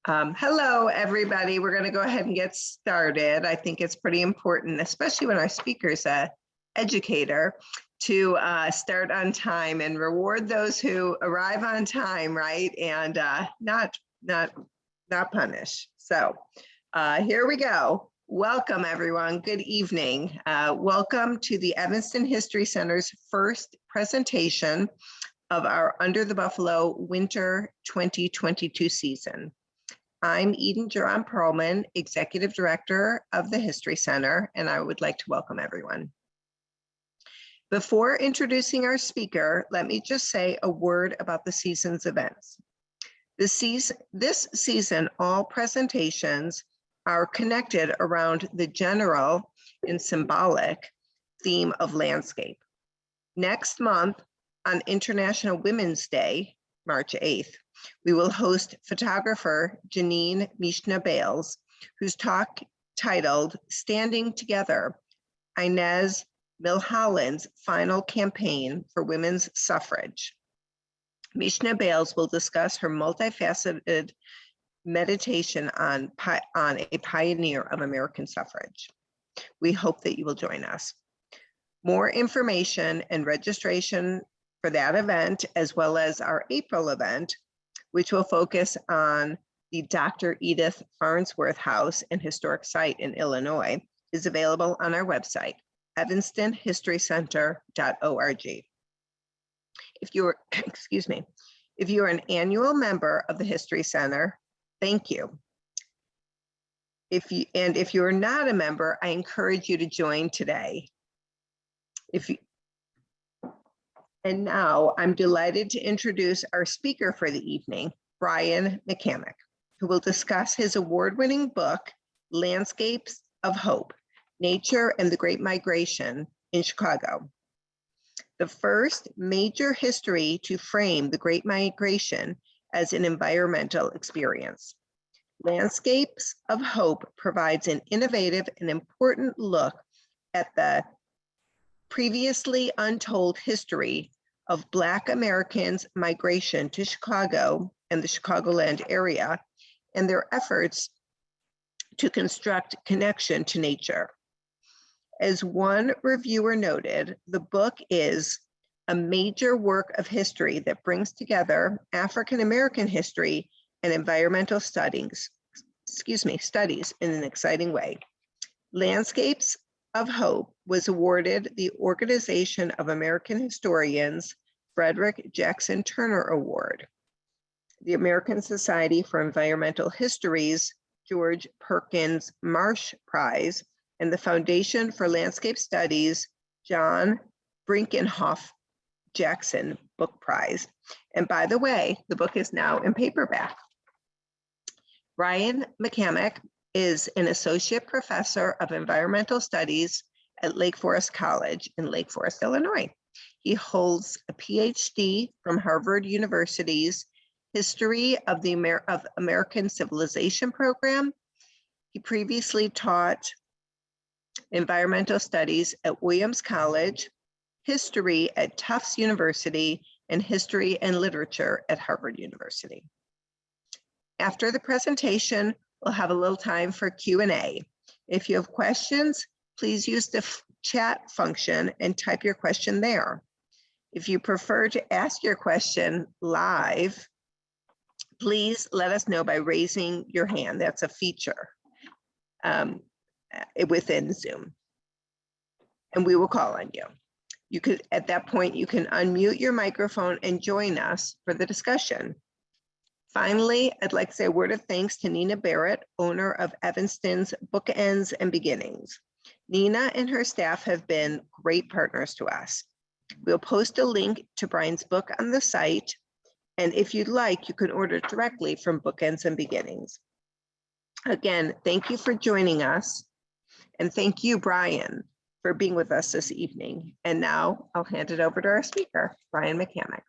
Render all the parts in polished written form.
Hello, everybody. We're going to go ahead and get started. I think it's pretty important, especially when our speaker's an educator, to start on time and reward those who arrive on time, right? And not punish. So here we go. Welcome, everyone. Good evening. Welcome to the Evanston History Center's first presentation of our Under the Buffalo Winter 2022 season. I'm Eden Jerome-Perlman, Executive Director of the History Center, and I would like to welcome everyone. Before introducing our speaker, let me just say a word about the season's events. This season, all presentations are connected around the general and symbolic theme of landscape. Next month, on International Women's Day, March 8th, we will host photographer Janine Mishna-Bales, whose talk titled Standing Together, Inez Milholland's Final Campaign for Women's Suffrage. Mishna-Bales will discuss her multifaceted meditation on a pioneer of American suffrage. We hope that you will join us. More information and registration for that event, as well as our April event, which will focus on the Dr. Edith Farnsworth House and Historic Site in Illinois, is available on our website, evanstonhistorycenter.org. If you're, if you're an annual member of the History Center, thank you. If you're not a member, I encourage you to join today. And now I'm delighted to introduce our speaker for the evening, Brian McCammack, who will discuss his award-winning book, Landscapes of Hope, Nature and the Great Migration in Chicago. The first major history to frame the Great Migration as an environmental experience. Landscapes of Hope provides an innovative and important look at the previously untold history of Black Americans' migration to Chicago and the Chicagoland area, and their efforts to construct connection to nature. As one reviewer noted, the book is a major work of history that brings together African-American history and environmental studies in an exciting way. Landscapes of Hope was awarded the Organization of American Historians Frederick Jackson Turner Award, the American Society for Environmental History's George Perkins Marsh Prize, and the Foundation for Landscape Studies John Brinkenhoff Jackson Book Prize. And by the way, the book is now in paperback. Brian McCammack is an associate professor of environmental studies at Lake Forest College in Lake Forest, Illinois. He holds a PhD from Harvard University's History of the American Civilization program. He previously taught environmental studies at Williams College, history at Tufts University, and history and literature at Harvard University. After the presentation, we'll have a little time for Q&A. If you have questions, please use the chat function and type your question there. If you prefer to ask your question live, please let us know by raising your hand. That's a feature within Zoom, and we will call on you. You could, at that point, you can unmute your microphone and join us for the discussion. Finally, I'd like to say a word of thanks to Nina Barrett, owner of Evanston's Bookends and Beginnings. Nina and her staff have been great partners to us. We'll post a link to Brian's book on the site, and if you'd like, you can order directly from Bookends and Beginnings. Again, thank you for joining us, and thank you, Brian, for being with us this evening. And now I'll hand it over to our speaker, Brian McCammack.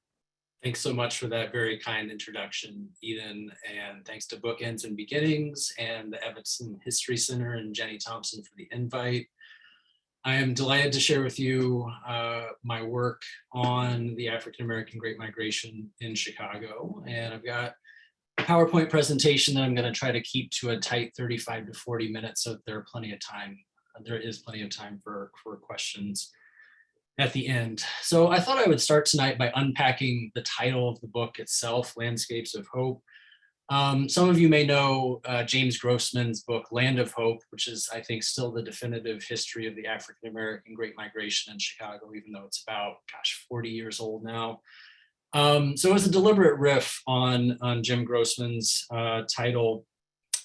Thanks so much for that very kind introduction, Eden, and thanks to Bookends and Beginnings and the Evanston History Center and Jenny Thompson for the invite. I am delighted to share with you my work on the African-American Great Migration in Chicago, and I've got PowerPoint presentation that I'm going to try to keep to a tight 35 to 40 minutes, so there are plenty of time. There is plenty of time for questions at the end. So I thought I would start tonight by unpacking the title of the book itself, Landscapes of Hope. Some of you may know James Grossman's book, Land of Hope, which is, I think, still the definitive history of the African-American Great Migration in Chicago, even though it's about, 40 years old now. So it was a deliberate riff on Jim Grossman's title,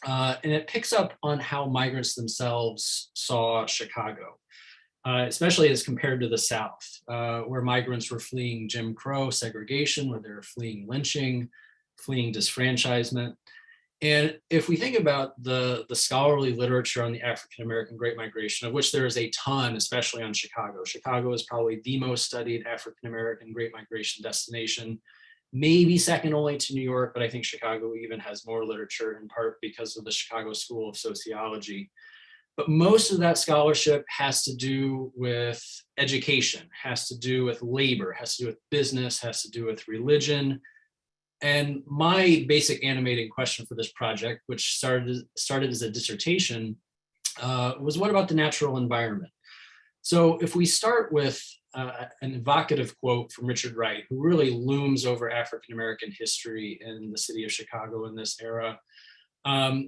and it picks up on how migrants themselves saw Chicago, especially as compared to the South, where migrants were fleeing Jim Crow segregation, where they were fleeing lynching, fleeing disfranchisement. And if we think about the scholarly literature on the African-American Great Migration, of which there is a ton, especially on Chicago. Chicago is probably the most studied African-American Great Migration destination, maybe second only to New York, but I think Chicago even has more literature, in part because of the Chicago School of Sociology. But most of that scholarship has to do with education, has to do with labor, has to do with business, has to do with religion. And my basic animating question for this project, which started as a dissertation, was what about the natural environment? So if we start with an evocative quote from Richard Wright, who really looms over African-American history in the city of Chicago in this era.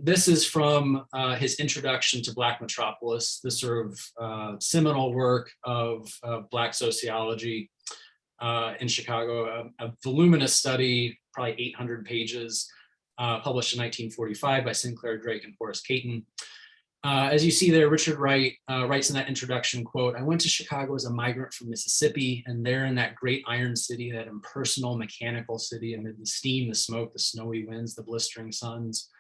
This is from his introduction to Black Metropolis, this sort of seminal work of Black sociology in Chicago, a voluminous study, probably 800 pages, published in 1945 by Sinclair Drake and Horace Caton. As you see there, Richard Wright writes in that introduction, quote, "I went to Chicago as a migrant from Mississippi, and there in that great iron city, that impersonal mechanical city, amid the steam, the smoke, the snowy winds, the blistering suns,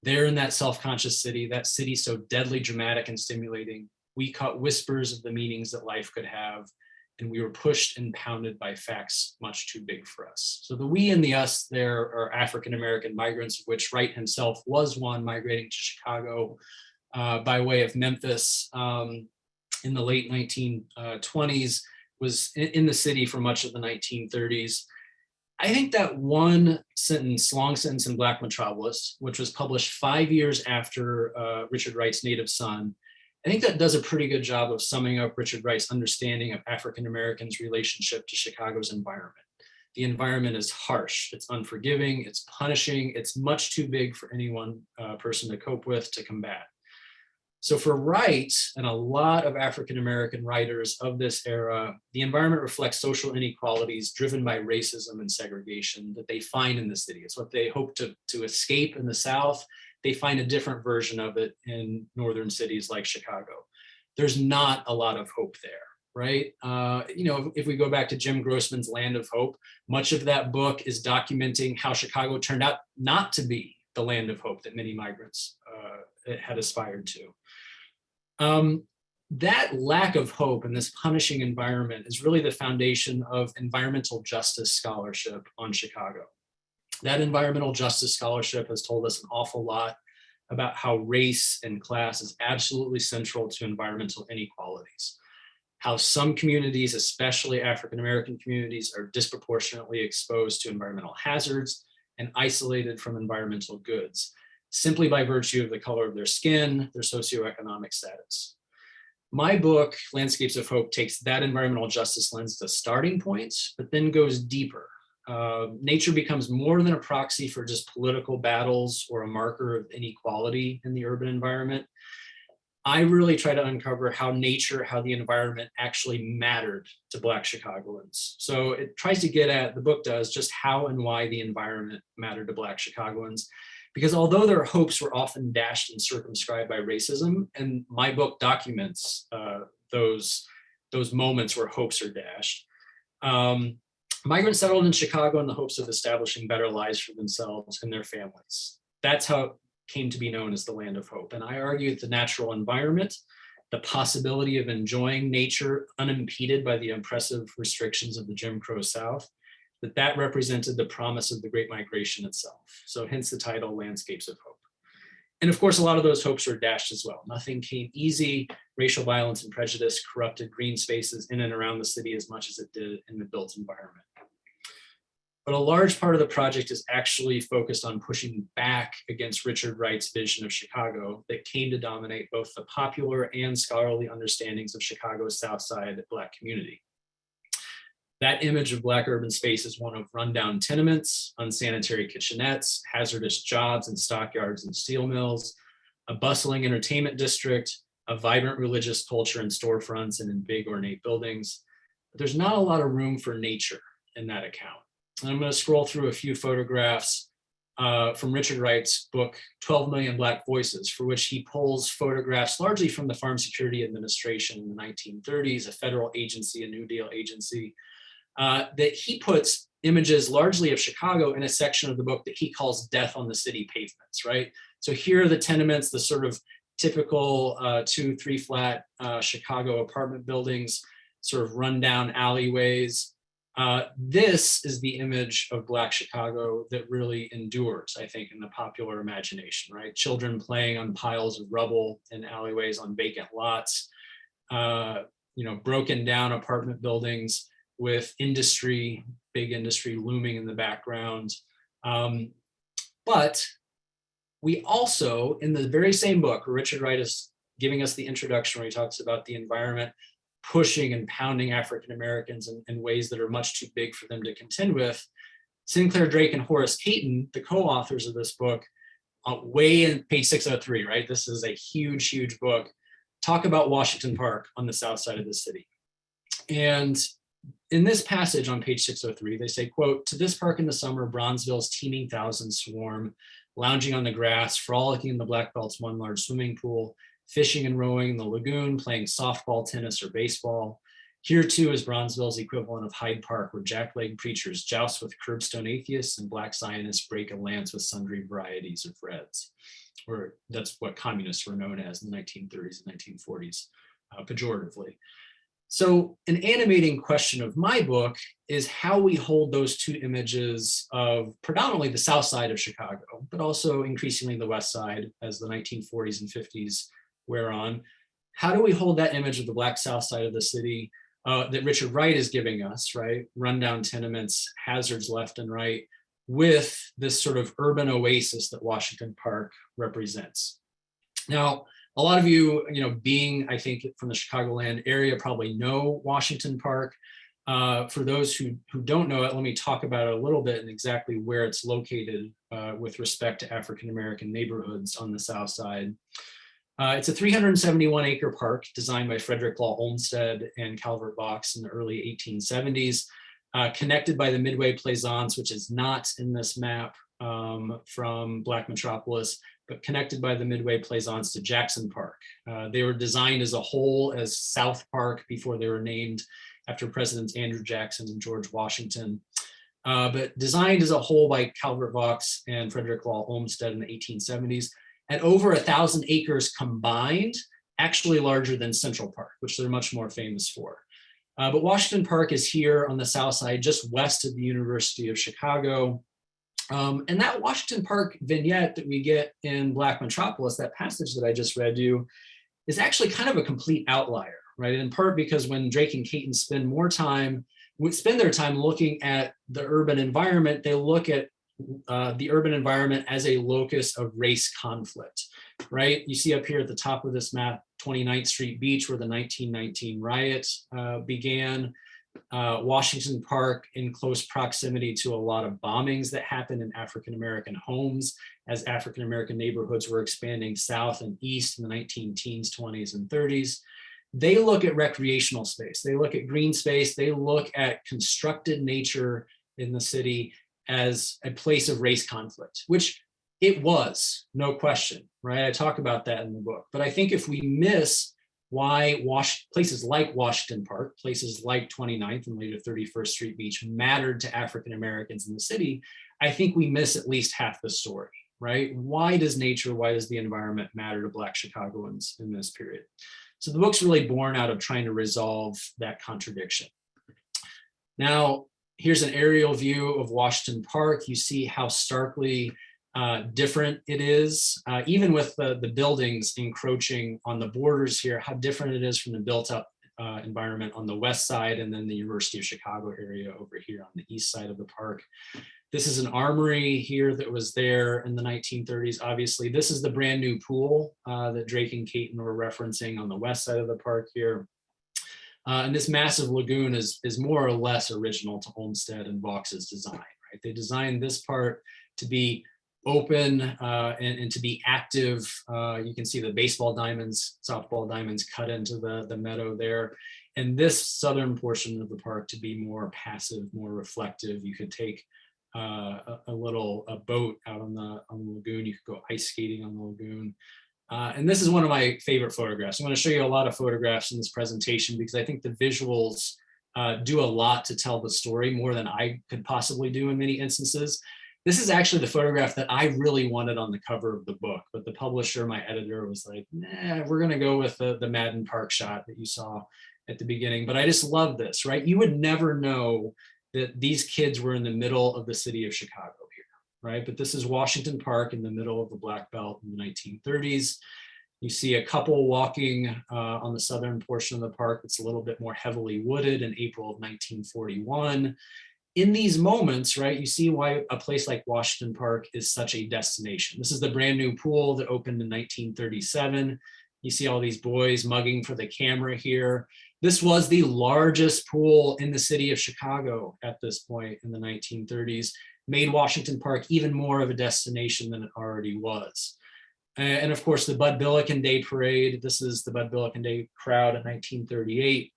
there in that self-conscious city, that city so deadly dramatic and stimulating, we caught whispers of the meanings that life could have, and we were pushed and pounded by facts much too big for us." So the we and the us there are African-American migrants, of which Wright himself was one, migrating to Chicago by way of Memphis in the late 1920s, was in the city for much of the 1930s. I think that one sentence, long sentence in Black Metropolis, which was published 5 years after Richard Wright's Native Son, I think that does a pretty good job of summing up Richard Wright's understanding of African-Americans' relationship to Chicago's environment. The environment is harsh, it's unforgiving, it's punishing, it's much too big for any one person to cope with, to combat. So for Wright and a lot of African-American writers of this era, the environment reflects social inequalities driven by racism and segregation that they find in the city. It's what they hope to escape in the South. They find a different version of it in northern cities like Chicago. There's not a lot of hope there, right? If we go back to Jim Grossman's Land of Hope, much of that book is documenting how Chicago turned out not to be the land of hope that many migrants had aspired to. That lack of hope in this punishing environment is really the foundation of environmental justice scholarship on Chicago. That environmental justice scholarship has told us an awful lot about how race and class is absolutely central to environmental inequalities. How some communities, especially African-American communities, are disproportionately exposed to environmental hazards and isolated from environmental goods, simply by virtue of the color of their skin, their socioeconomic status. My book, Landscapes of Hope, takes that environmental justice lens as a starting point, but then goes deeper. Nature becomes more than a proxy for just political battles or a marker of inequality in the urban environment. I really try to uncover how nature, how the environment actually mattered to Black Chicagoans. So it tries to get at, the book does, just how and why the environment mattered to Black Chicagoans. Because although their hopes were often dashed and circumscribed by racism, and my book documents those moments where hopes are dashed, migrants settled in Chicago in the hopes of establishing better lives for themselves and their families. That's how it came to be known as the Land of Hope. And I argue that the natural environment, the possibility of enjoying nature unimpeded by the oppressive restrictions of the Jim Crow South, that represented the promise of the Great Migration itself. So hence the title, Landscapes of Hope. And of course, a lot of those hopes were dashed as well. Nothing came easy. Racial violence and prejudice corrupted green spaces in and around the city as much as it did in the built environment. But a large part of the project is actually focused on pushing back against Richard Wright's vision of Chicago that came to dominate both the popular and scholarly understandings of Chicago's South Side Black community. That image of Black urban space is one of rundown tenements, unsanitary kitchenettes, hazardous jobs in stockyards and steel mills, a bustling entertainment district, a vibrant religious culture in storefronts and in big ornate buildings. But there's not a lot of room for nature in that account. And I'm going to scroll through a few photographs from Richard Wright's book, 12 Million Black Voices, for which he pulls photographs largely from the Farm Security Administration in the 1930s, a federal agency, a New Deal agency, that he puts images largely of Chicago in a section of the book that he calls Death on the City Pavements, right? So here are the tenements, the sort of typical 2-3 flat Chicago apartment buildings, sort of rundown alleyways. This is the image of Black Chicago that really endures, I think, in the popular imagination, right? Children playing on piles of rubble in alleyways on vacant lots, broken down apartment buildings with industry, big industry looming in the background. But we also, in the very same book, where Richard Wright is giving us the introduction where he talks about the environment pushing and pounding African Americans in ways that are much too big for them to contend with, Sinclair Drake and Horace Caton, the co-authors of this book, way in page 603, right? This is a huge, huge book, talk about Washington Park on the south side of the city. And in this passage on page 603, they say, quote, "To this park in the summer, Bronzeville's teeming thousands swarm, lounging on the grass, frolicking in the Black Belt's one large swimming pool, fishing and rowing in the lagoon, playing softball, tennis, or baseball. Here too is Bronzeville's equivalent of Hyde Park, where jackleg preachers joust with curbstone atheists and Black Zionists break a lance with sundry varieties of reds." Or that's what communists were known as in the 1930s and 1940s, pejoratively. So an animating question of my book is how we hold those two images of predominantly the south side of Chicago, but also increasingly the west side as the 1940s and 50s wear on. How do we hold that image of the Black south side of the city that Richard Wright is giving us, right? Rundown tenements, hazards left and right, with this sort of urban oasis that Washington Park represents. Now, a lot of you, being, I think, from the Chicagoland area, probably know Washington Park. For those who don't know it, let me talk about it a little bit and exactly where it's located with respect to African-American neighborhoods on the south side. It's a 371-acre park designed by Frederick Law Olmsted and Calvert Vaux in the early 1870s, connected by the Midway Plaisance, which is not in this map from Black Metropolis, but connected by the Midway Plaisance to Jackson Park. They were designed as a whole as South Park before they were named after Presidents Andrew Jackson and George Washington. But designed as a whole by Calvert Vaux and Frederick Law Olmsted in the 1870s, at over 1,000 acres combined, actually larger than Central Park, which they're much more famous for. But Washington Park is here on the south side, just west of the University of Chicago. And that Washington Park vignette that we get in Black Metropolis, that passage that I just read you, is actually kind of a complete outlier, right? In part because when Drake and Caton spend their time looking at the urban environment, they look at the urban environment as a locus of race conflict, right? You see up here at the top of this map, 29th Street Beach, where the 1919 riot began. Washington Park in close proximity to a lot of bombings that happened in African-American homes as African-American neighborhoods were expanding south and east in the 19-teens, 20s, and 30s. They look at recreational space, they look at green space, they look at constructed nature in the city as a place of race conflict, which it was, no question, right? I talk about that in the book. But I think if we miss why places like Washington Park, places like 29th and later 31st Street Beach mattered to African Americans in the city, I think we miss at least half the story, right? Why does nature, why does the environment matter to Black Chicagoans in this period? So the book's really born out of trying to resolve that contradiction. Now, here's an aerial view of Washington Park. You see how starkly different it is, even with the buildings encroaching on the borders here, how different it is from the built up environment on the west side, and then the University of Chicago area over here on the east side of the park. This is an armory here that was there in the 1930s. Obviously, this is the brand new pool that Drake and Caton were referencing on the west side of the park here. And this massive lagoon is more or less original to Olmsted and Vaux's design, right? They designed this part to be open and to be active. You can see the baseball diamonds, softball diamonds cut into the meadow there. And this southern portion of the park to be more passive, more reflective. You could take a boat out on the lagoon. You could go ice skating on the lagoon. And this is one of my favorite photographs. I'm going to show you a lot of photographs in this presentation because I think the visuals do a lot to tell the story, more than I could possibly do in many instances. This is actually the photograph that I really wanted on the cover of the book, but the publisher, my editor, was like, nah, we're going to go with the Madden Park shot that you saw at the beginning. But I just love this, right? You would never know that these kids were in the middle of the city of Chicago here, right? But this is Washington Park in the middle of the Black Belt in the 1930s. You see a couple walking on the southern portion of the park that's a little bit more heavily wooded in April of 1941. In these moments, right, you see why a place like Washington Park is such a destination. This is the brand new pool that opened in 1937. You see all these boys mugging for the camera here. This was the largest pool in the city of Chicago at this point in the 1930s, made Washington Park even more of a destination than it already was. And of course, the Bud Billiken Day Parade. This is the Bud Billiken Day crowd in 1938.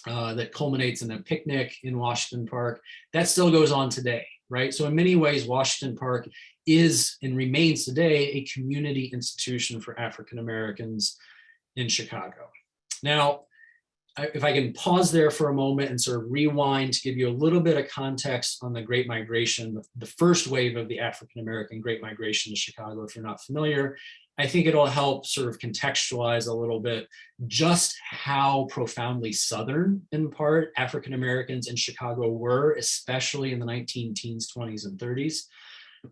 That culminates in a picnic in Washington Park. That still goes on today, right? So in many ways, Washington Park is and remains today a community institution for African Americans in Chicago. Now, if I can pause there for a moment and sort of rewind to give you a little bit of context on the Great Migration, the first wave of the African American Great Migration to Chicago, if you're not familiar, I think it'll help sort of contextualize a little bit just how profoundly Southern, in part, African Americans in Chicago were, especially in the 19-teens, 20s, and 30s.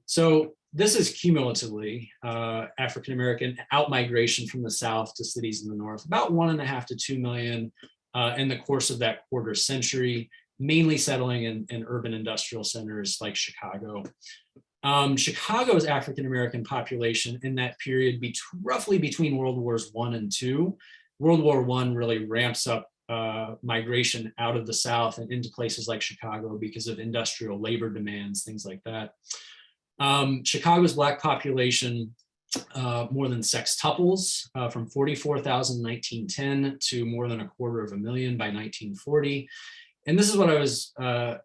So this is cumulatively African American outmigration from the South to cities in the North, about 1.5 to 2 million in the course of that quarter century, mainly settling in urban industrial centers like Chicago. Chicago's African-American population in that period, roughly between World Wars I and II. World War I really ramps up migration out of the South and into places like Chicago because of industrial labor demands, things like that. Chicago's Black population, more than sextuples, from 44,000 in 1910 to more than 250,000 by 1940. And this is what I was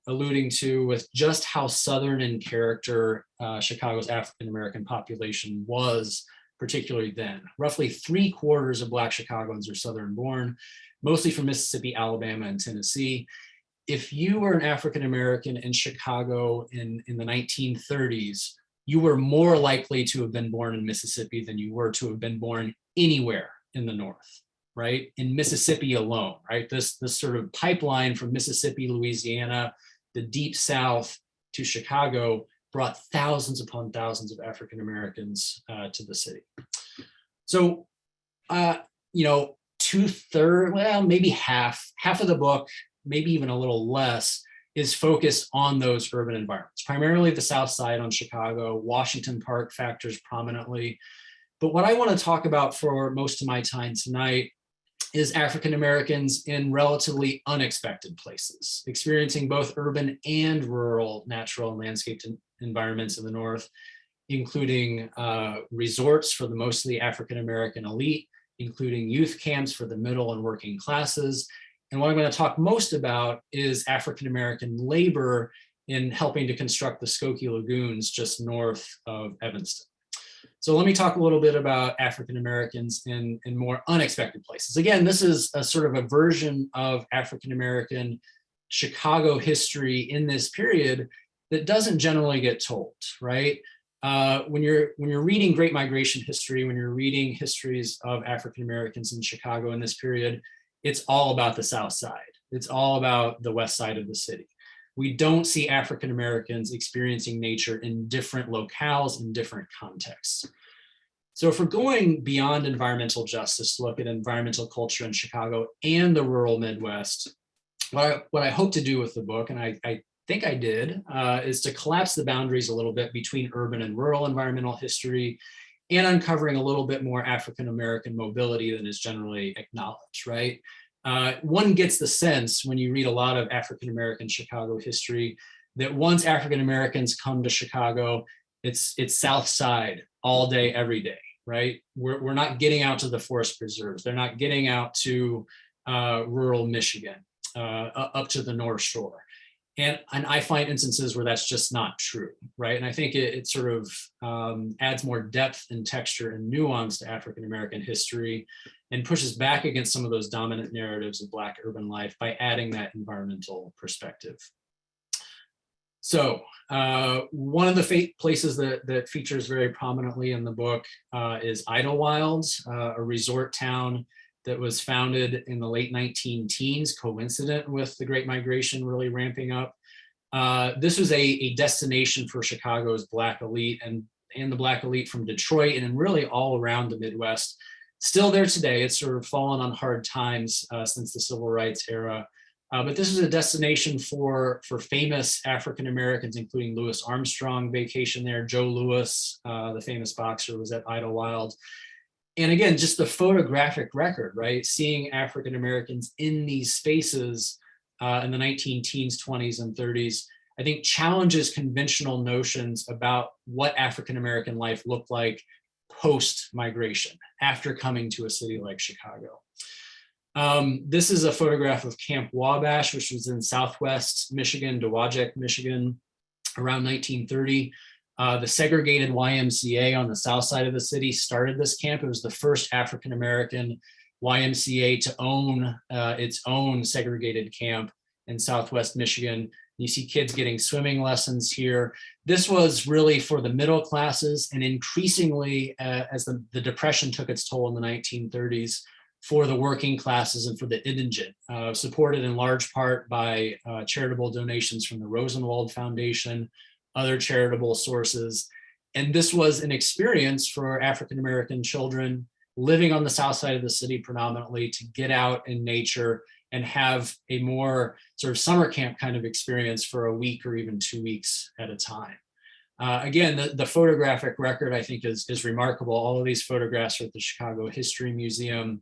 alluding to with just how Southern in character Chicago's African-American population was, particularly then. Roughly 3/4 of Black Chicagoans are Southern born, mostly from Mississippi, Alabama, and Tennessee. If you were an African-American in Chicago in the 1930s, you were more likely to have been born in Mississippi than you were to have been born anywhere in the North. Right, in Mississippi alone, right? This sort of pipeline from Mississippi, Louisiana, the deep South to Chicago brought thousands upon thousands of African Americans to the city. So, you know, 2/3, well, maybe half of the book, maybe even a little less, is focused on those urban environments, primarily the South Side on Chicago. Washington Park factors prominently. But what I want to talk about for most of my time tonight is African Americans in relatively unexpected places, experiencing both urban and rural natural and landscaped environments in the North, including resorts for the mostly African American elite, including youth camps for the middle and working classes. And what I'm going to talk most about is African American labor in helping to construct the Skokie Lagoons just north of Evanston. So let me talk a little bit about African Americans in more unexpected places. Again, this is a sort of a version of African American Chicago history in this period that doesn't generally get told, right? When you're reading Great Migration history, when you're reading histories of African Americans in Chicago in this period, it's all about the South Side. It's all about the West Side of the city. We don't see African Americans experiencing nature in different locales, in different contexts. So if we're going beyond environmental justice to look at environmental culture in Chicago and the rural Midwest, what I hope to do with the book, and I think I did, is to collapse the boundaries a little bit between urban and rural environmental history, and uncovering a little bit more African-American mobility than is generally acknowledged, right? One gets the sense when you read a lot of African-American Chicago history that once African-Americans come to Chicago, it's South Side all day, every day, right? We're not getting out to the forest preserves. They're not getting out to rural Michigan, up to the North Shore. And I find instances where that's just not true, right? And I think it sort of adds more depth and texture and nuance to African-American history and pushes back against some of those dominant narratives of Black urban life by adding that environmental perspective. So one of the places that features very prominently in the book is Idlewild, a resort town that was founded in the late 19-teens, coincident with the Great Migration really ramping up. This was a destination for Chicago's Black elite and the Black elite from Detroit and really all around the Midwest. Still there today. It's sort of fallen on hard times since the Civil Rights era. But this is a destination for famous African-Americans, including Louis Armstrong vacation there. Joe Louis, the famous boxer, was at Idlewild. And again, just the photographic record, right? Seeing African-Americans in these spaces in the 19-teens, 20s, and 30s, I think challenges conventional notions about what African-American life looked like post-migration, after coming to a city like Chicago. This is a photograph of Camp Wabash, which was in Southwest Michigan, Dowagiac, Michigan, around 1930. The segregated YMCA on the south side of the city started this camp. It was the first African-American YMCA to own its own segregated camp in Southwest Michigan. You see kids getting swimming lessons here. This was really for the middle classes, and increasingly, as the Depression took its toll in the 1930s, for the working classes and for the indigent, supported in large part by charitable donations from the Rosenwald Foundation, other charitable sources. And this was an experience for African-American children living on the south side of the city predominantly to get out in nature and have a more sort of summer camp kind of experience for a week or even 2 weeks at a time. Again, the photographic record, I think, is remarkable. All of these photographs are at the Chicago History Museum.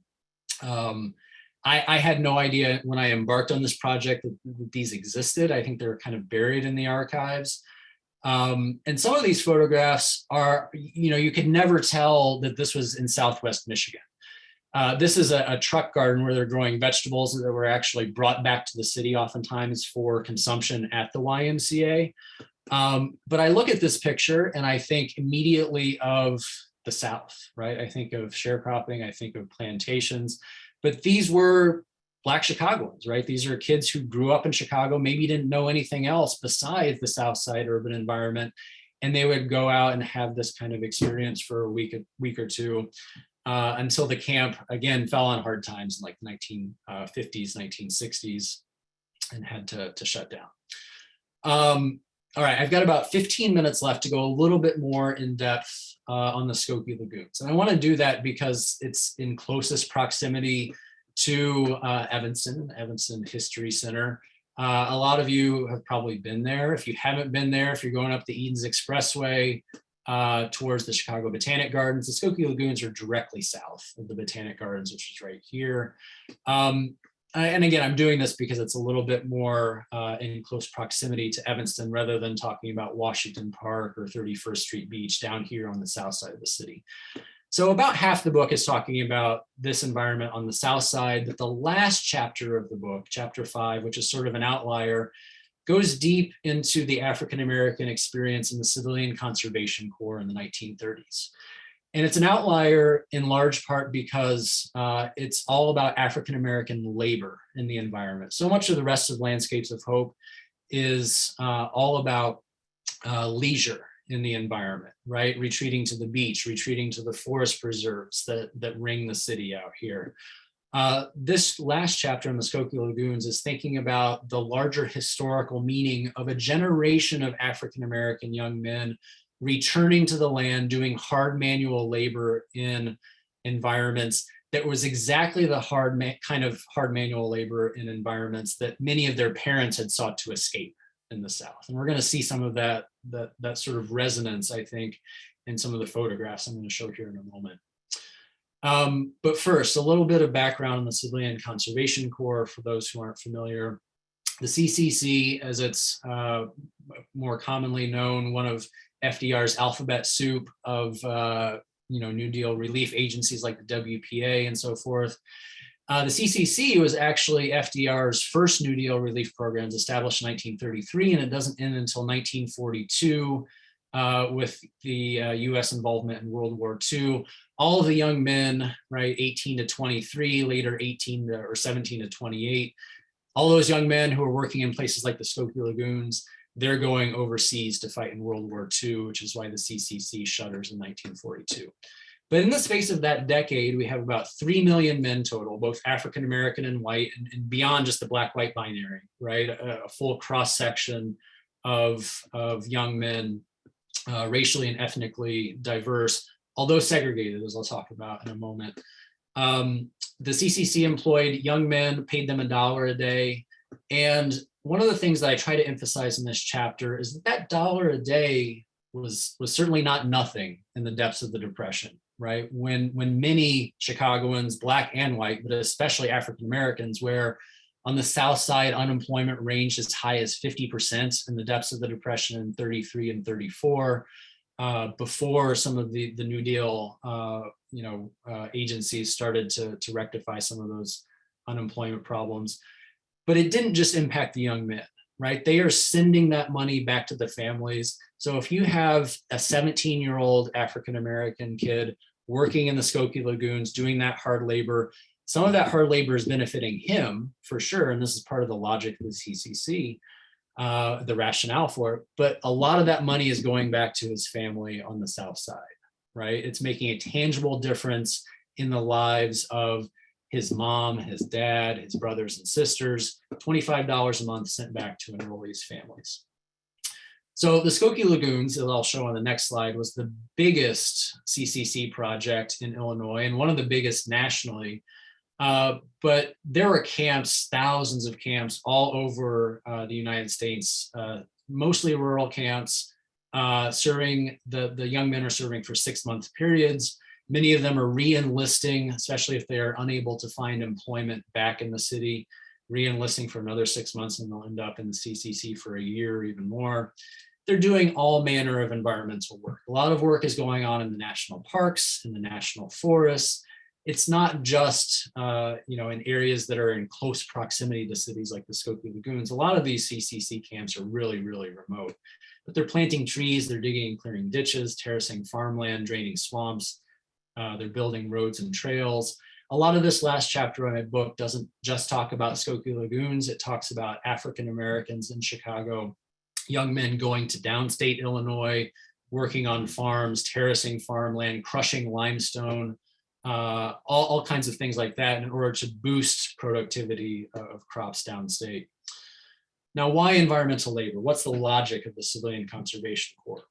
I had no idea when I embarked on this project that these existed. I think they're kind of buried in the archives. And some of these photographs are, you could never tell that this was in Southwest Michigan. This is a truck garden where they're growing vegetables that were actually brought back to the city oftentimes for consumption at the YMCA. But I look at this picture and I think immediately of the South, right? I think of sharecropping, I think of plantations, but these were Black Chicagoans, right? These are kids who grew up in Chicago, maybe didn't know anything else besides the South Side urban environment, and they would go out and have this kind of experience for a week or two until the camp again fell on hard times in like 1950s, 1960s, and had to shut down. All right, I've got about 15 minutes left to go a little bit more in depth on the Skokie Lagoons. And I want to do that because it's in closest proximity to Evanston History Center. A lot of you have probably been there. If you haven't been there, if you're going up the Edens Expressway towards the Chicago Botanic Gardens, the Skokie Lagoons are directly south of the Botanic Gardens, which is right here. And again, I'm doing this because it's a little bit more in close proximity to Evanston rather than talking about Washington Park or 31st Street Beach down here on the south side of the city. So about half the book is talking about this environment on the south side, but the last chapter of the book, chapter 5, which is sort of an outlier, goes deep into the African-American experience in the Civilian Conservation Corps in the 1930s. And it's an outlier in large part because it's all about African-American labor in the environment. So much of the rest of Landscapes of Hope is all about leisure in the environment, right? Retreating to the beach, retreating to the forest preserves that ring the city out here. This last chapter in the Skokie Lagoons is thinking about the larger historical meaning of a generation of African-American young men returning to the land, doing hard manual labor in environments that was exactly the kind of hard manual labor in environments that many of their parents had sought to escape in the South. And we're going to see some of that sort of resonance, I think, in some of the photographs I'm going to show here in a moment. But first, a little bit of background on the Civilian Conservation Corps for those who aren't familiar. The CCC, as it's more commonly known, one of FDR's alphabet soup of New Deal relief agencies like the WPA and so forth. The CCC was actually FDR's first New Deal relief programs, established in 1933, and it doesn't end until 1942 with the US involvement in World War II. All of the young men, right, 18 to 23, later 17 to 28, all those young men who are working in places like the Skokie Lagoons, they're going overseas to fight in World War II, which is why the CCC shutters in 1942. But in the space of that decade, we have about 3 million men total, both African American and white, and beyond just the black-white binary, right? A full cross-section of young men, racially and ethnically diverse, although segregated, as I'll talk about in a moment. The CCC employed young men, paid them $1 a day. And one of the things that I try to emphasize in this chapter is that $1 a day was certainly not nothing in the depths of the Depression, right? When many Chicagoans, black and white, but especially African Americans, where on the South Side, unemployment ranged as high as 50% in the depths of the Depression in 33 and 34, before some of the New Deal agencies started to rectify some of those unemployment problems. But it didn't just impact the young men, right? They are sending that money back to the families. So if you have a 17-year-old African-American kid working in the Skokie Lagoons, doing that hard labor, some of that hard labor is benefiting him for sure. And this is part of the logic of the CCC, the rationale for it. But a lot of that money is going back to his family on the South Side, right? It's making a tangible difference in the lives of his mom, his dad, his brothers and sisters, $25 a month sent back to enroll these families. So the Skokie Lagoons, as I'll show on the next slide, was the biggest CCC project in Illinois and one of the biggest nationally. But there were camps, thousands of camps all over the United States, mostly rural camps, serving, the young men are serving for 6-month periods. Many of them are re-enlisting, especially if they are unable to find employment back in the city, re-enlisting for another 6 months, and they'll end up in the CCC for a year or even more. They're doing all manner of environmental work. A lot of work is going on in the national parks, in the national forests. It's not just in areas that are in close proximity to cities like the Skokie Lagoons. A lot of these CCC camps are really, really remote. But they're planting trees, they're digging and clearing ditches, terracing farmland, draining swamps. They're building roads and trails. A lot of this last chapter of my book doesn't just talk about Skokie Lagoons. It talks about African Americans in Chicago, young men going to downstate Illinois, working on farms, terracing farmland, crushing limestone, all kinds of things like that in order to boost productivity of crops downstate. Now, why environmental labor? What's the logic of the Civilian Conservation Corps?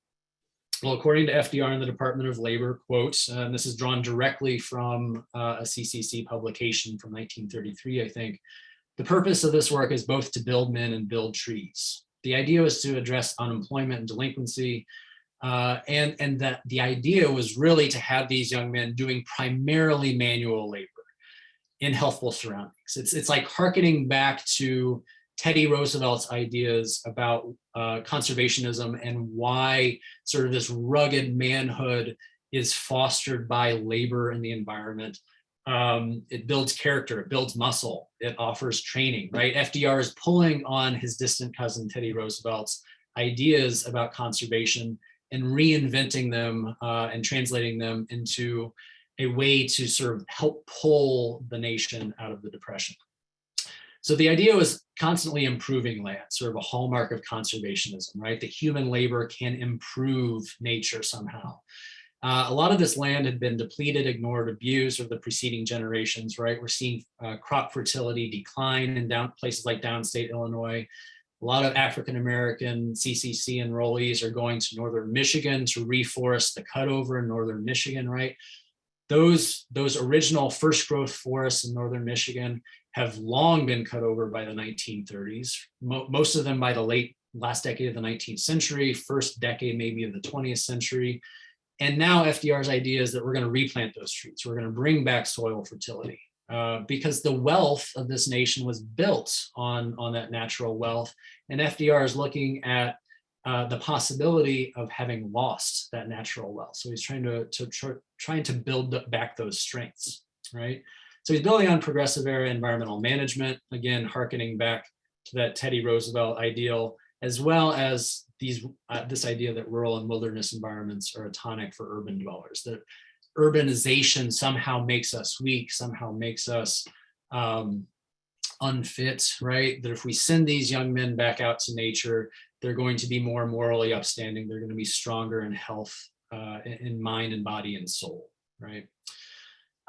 Well, according to FDR and the Department of Labor, quote, and this is drawn directly from a CCC publication from 1933, I think, the purpose of this work is both to build men and build trees. The idea was to address unemployment and delinquency, and that the idea was really to have these young men doing primarily manual labor in healthful surroundings. It's like hearkening back to Teddy Roosevelt's ideas about conservationism and why sort of this rugged manhood is fostered by labor in the environment. It builds character, it builds muscle, it offers training, right? FDR is pulling on his distant cousin Teddy Roosevelt's ideas about conservation and reinventing them and translating them into a way to sort of help pull the nation out of the Depression. So the idea was constantly improving land, sort of a hallmark of conservationism, right? That human labor can improve nature somehow. A lot of this land had been depleted, ignored, abused over the preceding generations, right? We're seeing crop fertility decline in places like downstate Illinois. A lot of African-American CCC enrollees are going to northern Michigan to reforest the cutover in northern Michigan, right? Those original first growth forests in northern Michigan have long been cut over by the 1930s, most of them by the last decade of the 19th century, first decade maybe of the 20th century. And now FDR's idea is that we're going to replant those trees. We're going to bring back soil fertility because the wealth of this nation was built on that natural wealth. And FDR is looking at the possibility of having lost that natural wealth. So he's trying to build back those strengths, right? So he's building on progressive era environmental management, again, hearkening back to that Teddy Roosevelt ideal, as well as this idea that rural and wilderness environments are a tonic for urban dwellers, that urbanization somehow makes us weak, somehow makes us unfit, right? That if we send these young men back out to nature, they're going to be more morally upstanding. They're going to be stronger in health, in mind and body and soul, right?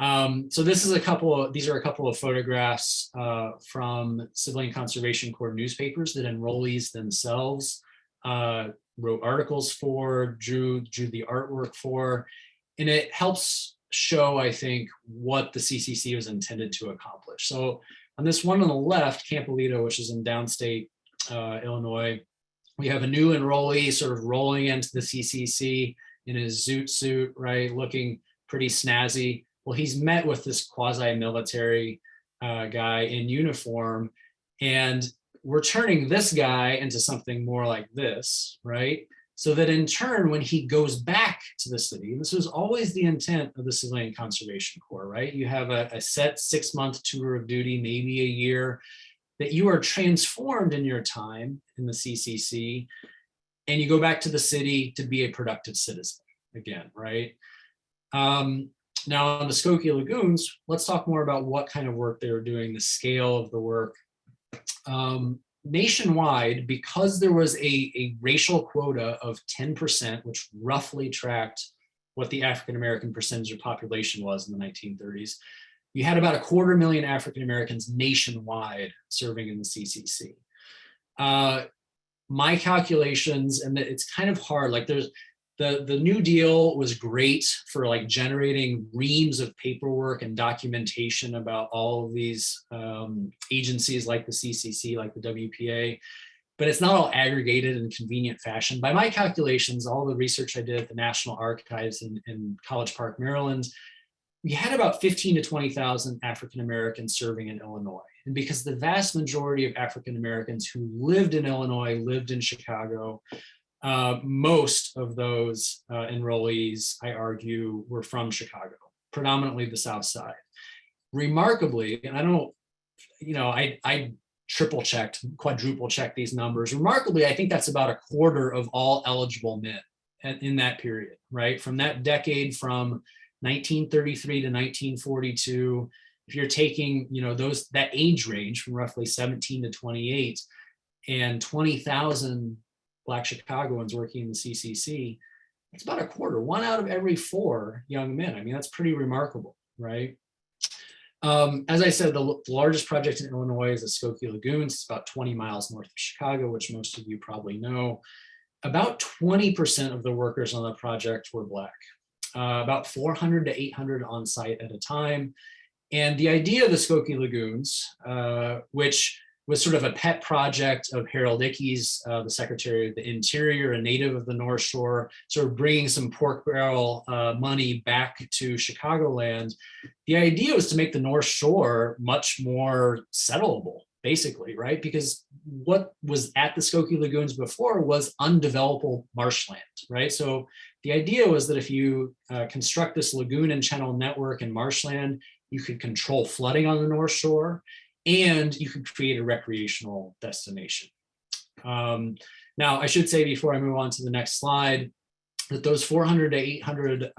So these are a couple of photographs from Civilian Conservation Corps newspapers that enrollees themselves wrote articles for, drew the artwork for, and it helps show, I think, what the CCC was intended to accomplish. So on this one on the left, Camp Alito, which is in downstate Illinois, we have a new enrollee sort of rolling into the CCC in his zoot suit, right, looking pretty snazzy. Well, he's met with this quasi-military guy in uniform, and we're turning this guy into something more like this, right? So that in turn, when he goes back to the city, and this was always the intent of the Civilian Conservation Corps, right? You have a set 6-month tour of duty, maybe a year, that you are transformed in your time in the CCC, and you go back to the city to be a productive citizen again, right? Now on the Skokie Lagoons, let's talk more about what kind of work they were doing, the scale of the work. Nationwide, because there was a racial quota of 10%, which roughly tracked what the African-American percentage of population was in the 1930s, you had about 250,000 African-Americans nationwide serving in the CCC. My calculations, and it's kind of hard, like there's, the New Deal was great for like generating reams of paperwork and documentation about all of these agencies like the CCC, like the WPA, but it's not all aggregated in convenient fashion. By my calculations, all the research I did at the National Archives in College Park, Maryland, we had about 15,000 to 20,000 African-Americans serving in Illinois. And because the vast majority of African-Americans who lived in Illinois, lived in Chicago, most of those enrollees, I argue, were from Chicago, predominantly the South Side. Remarkably, and I don't, I triple checked, quadruple checked these numbers. Remarkably, I think that's about 1/4 of all eligible men in that period, right? From that decade, from 1933 to 1942, if you're taking, that age range from roughly 17 to 28 and 20,000 Black Chicagoans working in the CCC, it's about 1/4, 1 out of every 4 young men. I mean, that's pretty remarkable, right? As I said, the largest project in Illinois is the Skokie Lagoons. It's about 20 miles north of Chicago, which most of you probably know. About 20% of the workers on the project were Black, about 400 to 800 on site at a time. And the idea of the Skokie Lagoons, which was sort of a pet project of Harold Ickes, the Secretary of the Interior, a native of the North Shore, sort of bringing some pork barrel money back to Chicagoland. The idea was to make the North Shore much more settlable, basically, right? Because what was at the Skokie Lagoons before was undevelopable marshland, right? So the idea was that if you construct this lagoon and channel network and marshland, you could control flooding on the North Shore, and you could create a recreational destination. Now, I should say before I move on to the next slide, that those 400 to 800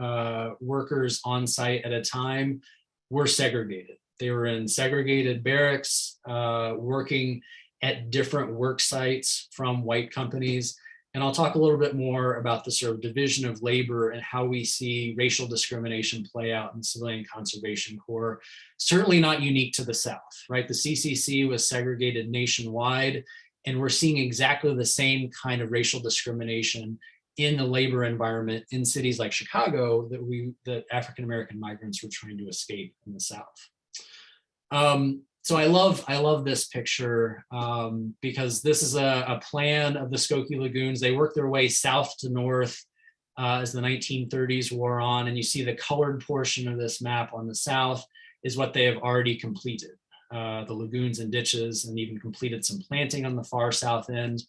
workers on site at a time were segregated. They were in segregated barracks, working at different work sites from white companies. And I'll talk a little bit more about the sort of division of labor and how we see racial discrimination play out in Civilian Conservation Corps. Certainly not unique to the South, right? The CCC was segregated nationwide. And we're seeing exactly the same kind of racial discrimination in the labor environment in cities like Chicago that African-American migrants were trying to escape in the South. So I love this picture because this is a plan of the Skokie Lagoons. They work their way south to north as the 1930s wore on, and you see the colored portion of this map on the south is what they have already completed. The lagoons and ditches, and even completed some planting on the far south end.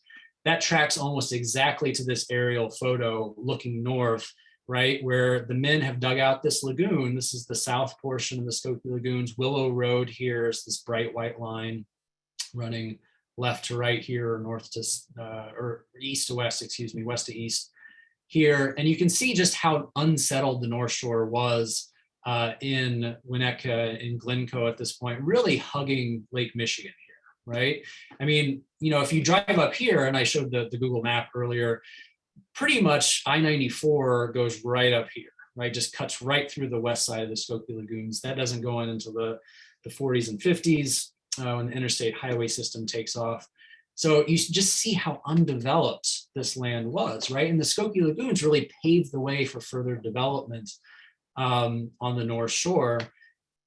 That tracks almost exactly to this aerial photo looking north, right, where the men have dug out this lagoon. This is the south portion of the Skokie Lagoons. Willow Road here is this bright white line running left to right here, or north to, or east to west, excuse me, west to east here. And you can see just how unsettled the North Shore was in Winnetka, in Glencoe at this point, really hugging Lake Michigan here, right? I mean, if you drive up here, and I showed the Google map earlier, pretty much I-94 goes right up here, right? Just cuts right through the west side of the Skokie Lagoons. That doesn't go in until the 40s and 50s when the interstate highway system takes off. So you just see how undeveloped this land was, right? And the Skokie Lagoons really paved the way for further development on the North Shore.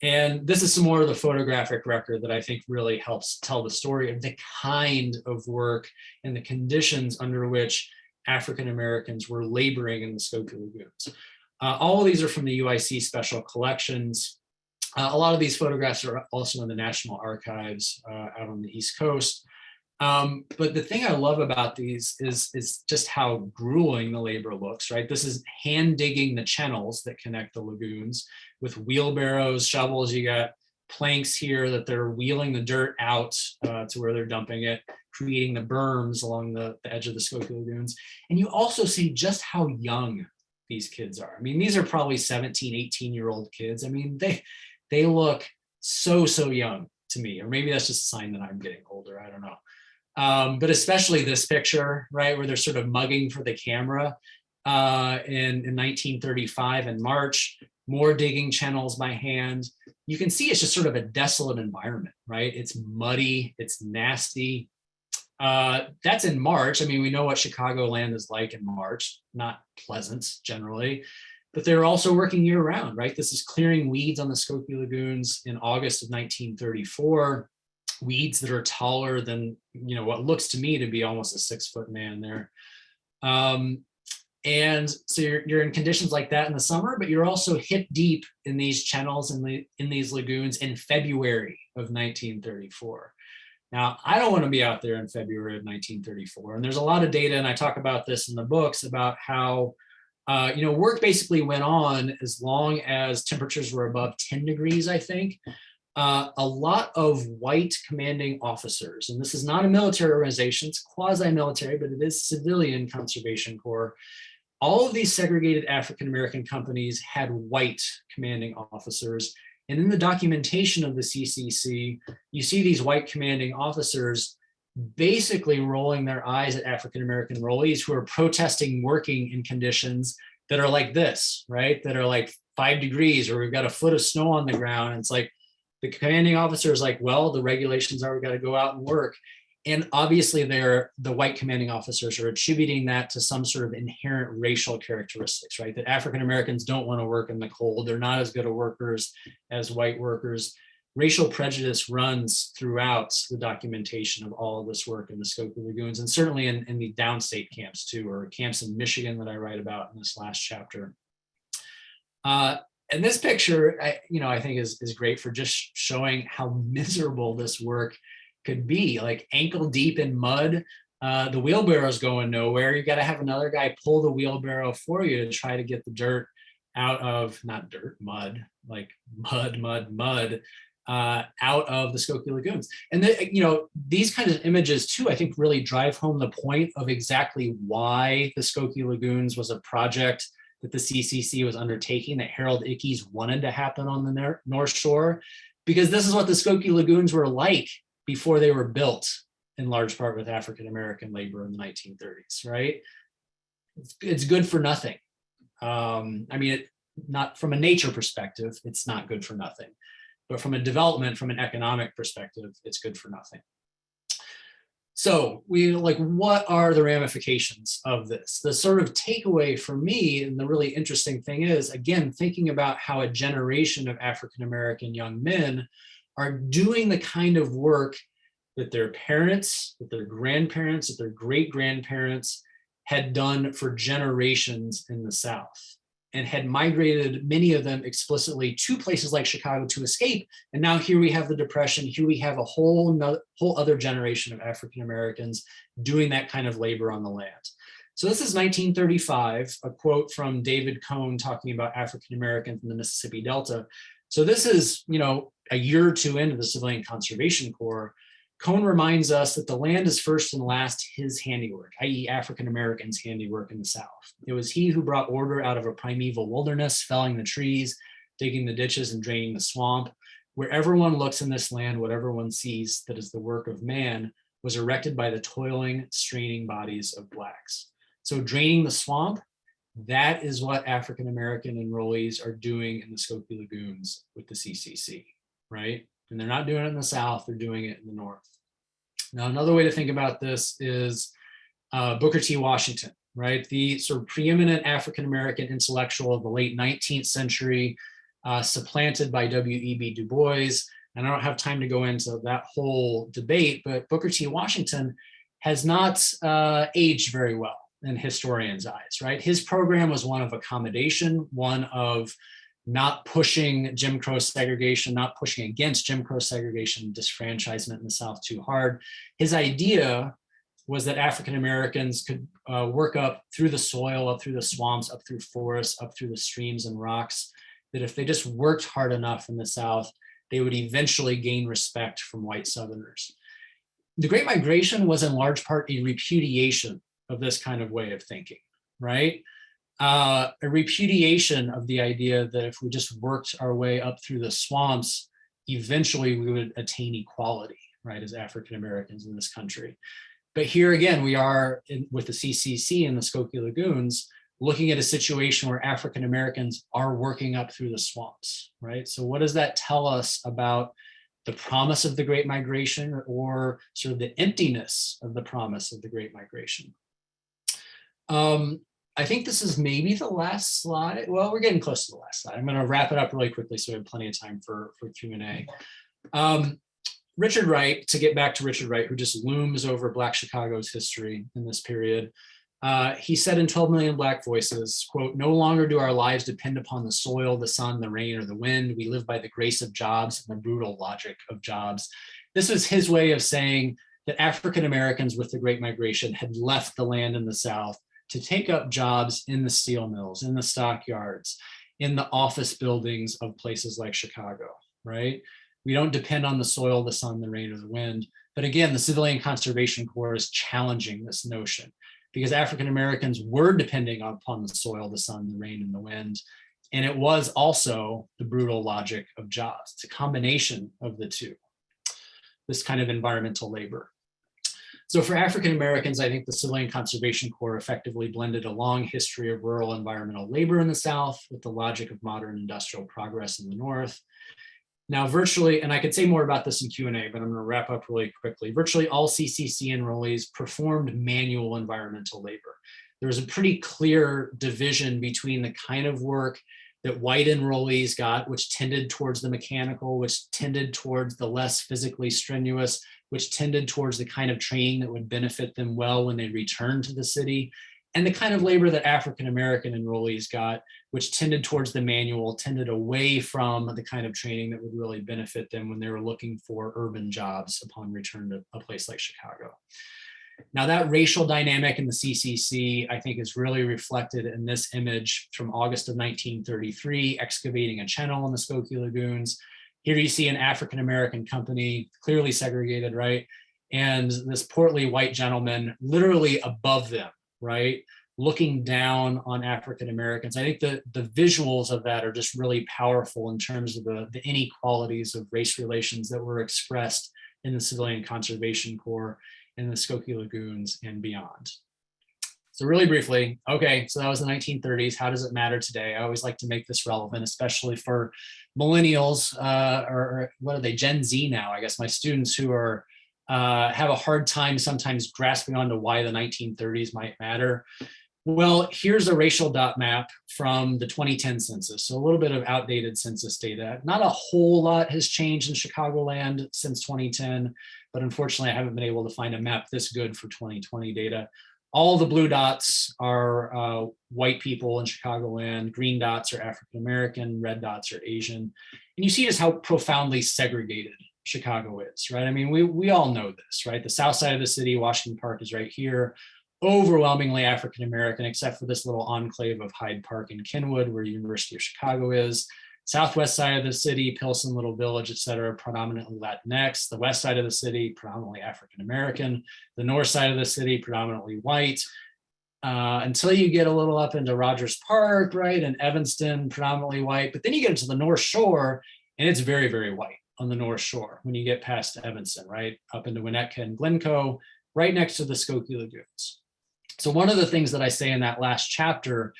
And this is some more of the photographic record that I think really helps tell the story of the kind of work and the conditions under which African Americans were laboring in the Skokie Lagoons. All of these are from the UIC special collections. A lot of these photographs are also in the National Archives out on the East Coast. But the thing I love about these is just how grueling the labor looks, right? This is hand digging the channels that connect the lagoons with wheelbarrows, shovels. You got planks here that they're wheeling the dirt out to where they're dumping it, creating the berms along the edge of the Skokie Lagoons. And you also see just how young these kids are. I mean, these are probably 17, 18-year-old kids. I mean, they look so young to me, or maybe that's just a sign that I'm getting older, I don't know. But especially this picture, right, where they're sort of mugging for the camera in 1935 in March, more digging channels by hand. You can see it's just sort of a desolate environment, right? It's muddy, it's nasty. That's in March. I mean, we know what Chicagoland is like in March, not pleasant generally, but they're also working year round, right? This is clearing weeds on the Skokie Lagoons in August of 1934. Weeds that are taller than, what looks to me to be almost a 6-foot man there. And so you're in conditions like that in the summer, but you're also hip deep in these channels in these lagoons in February of 1934. Now, I don't want to be out there in February of 1934. And there's a lot of data, and I talk about this in the books, about how work basically went on as long as temperatures were above 10 degrees, I think. A lot of white commanding officers, and this is not a military organization, it's quasi-military, but it is civilian conservation corps. All of these segregated African-American companies had white commanding officers. And in the documentation of the CCC, you see these white commanding officers basically rolling their eyes at African-American enrollees who are protesting working in conditions that are like this, right? That are like 5 degrees, or we've got a foot of snow on the ground. And it's like, the commanding officer is like, well, the regulations are, we got to go out and work. And obviously the white commanding officers are attributing that to some sort of inherent racial characteristics, right? That African-Americans don't want to work in the cold. They're not as good of workers as white workers. Racial prejudice runs throughout the documentation of all of this work in the Skokie Lagoons, and certainly in the downstate camps too, or camps in Michigan that I write about in this last chapter. And this picture, I think is great for just showing how miserable this work could be, like ankle deep in mud. The wheelbarrow's going nowhere. You got to have another guy pull the wheelbarrow for you to try to get the dirt out of, not dirt, mud, like mud, out of the Skokie Lagoons. And these kinds of images too, I think really drive home the point of exactly why the Skokie Lagoons was a project that the CCC was undertaking, that Harold Ickes wanted to happen on the North Shore, because this is what the Skokie Lagoons were like before they were built, in large part with African-American labor in the 1930s, right? It's good for nothing. Not from a nature perspective, it's not good for nothing, but from a development, from an economic perspective, it's good for nothing. So what are the ramifications of this? The sort of takeaway for me, and the really interesting thing is, again, thinking about how a generation of African-American young men are doing the kind of work that their parents, that their grandparents, that their great-grandparents had done for generations in the South, and had migrated, many of them explicitly, to places like Chicago to escape. And now here we have the Depression, here we have a whole other generation of African Americans doing that kind of labor on the land. So this is 1935, a quote from David Cone talking about African Americans in the Mississippi Delta. So this is, a year or two into the Civilian Conservation Corps. Cone reminds us that the land is first and last his handiwork, i.e. African Americans' handiwork in the South. It was he who brought order out of a primeval wilderness, felling the trees, digging the ditches, and draining the swamp. Wherever one looks in this land, whatever one sees that is the work of man was erected by the toiling, straining bodies of Blacks. So draining the swamp, that is what African American enrollees are doing in the Skokie Lagoons with the CCC, right? And they're not doing it in the South, they're doing it in the North. Now, another way to think about this is Booker T. Washington, right? The sort of preeminent African-American intellectual of the late 19th century, supplanted by W.E.B. Du Bois. And I don't have time to go into that whole debate, but Booker T. Washington has not aged very well in historians' eyes, right? His program was one of accommodation, one of not pushing Jim Crow segregation, not pushing against Jim Crow segregation, disfranchisement in the South too hard. His idea was that African Americans could work up through the soil, up through the swamps, up through forests, up through the streams and rocks, that if they just worked hard enough in the South, they would eventually gain respect from white Southerners. The Great Migration was in large part a repudiation of this kind of way of thinking, right? A repudiation of the idea that if we just worked our way up through the swamps, eventually we would attain equality, right, as African Americans in this country. But here again, we are with the CCC and the Skokie Lagoons, looking at a situation where African Americans are working up through the swamps, right? So what does that tell us about the promise of the Great Migration, or sort of the emptiness of the promise of the Great Migration? I think this is maybe the last slide. Well, we're getting close to the last slide. I'm going to wrap it up really quickly so we have plenty of time for Q&A. Richard Wright, to get back to Richard Wright, who just looms over Black Chicago's history in this period, he said in 12 Million Black Voices, quote, "No longer do our lives depend upon the soil, the sun, the rain, or the wind. We live by the grace of jobs and the brutal logic of jobs." This was his way of saying that African Americans with the Great Migration had left the land in the South to take up jobs in the steel mills, in the stockyards, in the office buildings of places like Chicago, right? We don't depend on the soil, the sun, the rain, or the wind. But again, the Civilian Conservation Corps is challenging this notion, because African Americans were depending upon the soil, the sun, the rain, and the wind. And it was also the brutal logic of jobs. It's a combination of the two, this kind of environmental labor. So for African Americans, I think the Civilian Conservation Corps effectively blended a long history of rural environmental labor in the South with the logic of modern industrial progress in the North. Now, virtually, and I could say more about this in Q&A, but I'm going to wrap up really quickly. Virtually all CCC enrollees performed manual environmental labor. There was a pretty clear division between the kind of work that white enrollees got, which tended towards the mechanical, which tended towards the less physically strenuous, which tended towards the kind of training that would benefit them well when they returned to the city, and the kind of labor that African American enrollees got, which tended towards the manual, tended away from the kind of training that would really benefit them when they were looking for urban jobs upon return to a place like Chicago. Now, that racial dynamic in the CCC, I think, is really reflected in this image from August of 1933, excavating a channel in the Skokie Lagoons. Here you see an African American company, clearly segregated, right? And this portly white gentleman literally above them, right? Looking down on African Americans. I think the visuals of that are just really powerful in terms of the inequalities of race relations that were expressed in the Civilian Conservation Corps, in the Skokie Lagoons, and beyond. So really briefly, okay, so that was the 1930s. How does it matter today? I always like to make this relevant, especially for millennials, or what are they, Gen Z now, I guess, my students who are have a hard time sometimes grasping onto why the 1930s might matter. Well, here's a racial dot map from the 2010 census. So a little bit of outdated census data. Not a whole lot has changed in Chicagoland since 2010, but unfortunately I haven't been able to find a map this good for 2020 data. All the blue dots are white people in Chicagoland, green dots are African-American, red dots are Asian. And you see just how profoundly segregated Chicago is, right? I mean, we all know this, right? The south side of the city, Washington Park is right here, overwhelmingly African-American, except for this little enclave of Hyde Park and Kenwood, where University of Chicago is. Southwest side of the city, Pilsen, Little Village, et cetera, predominantly Latinx. The west side of the city, predominantly African-American. The north side of the city, predominantly white. Until you get a little up into Rogers Park, right, and Evanston, predominantly white. But then you get into the North Shore, and it's very, very white on the North Shore when you get past Evanston, right, up into Winnetka and Glencoe, right next to the Skokie Lagoons. So one of the things that I say in that last chapter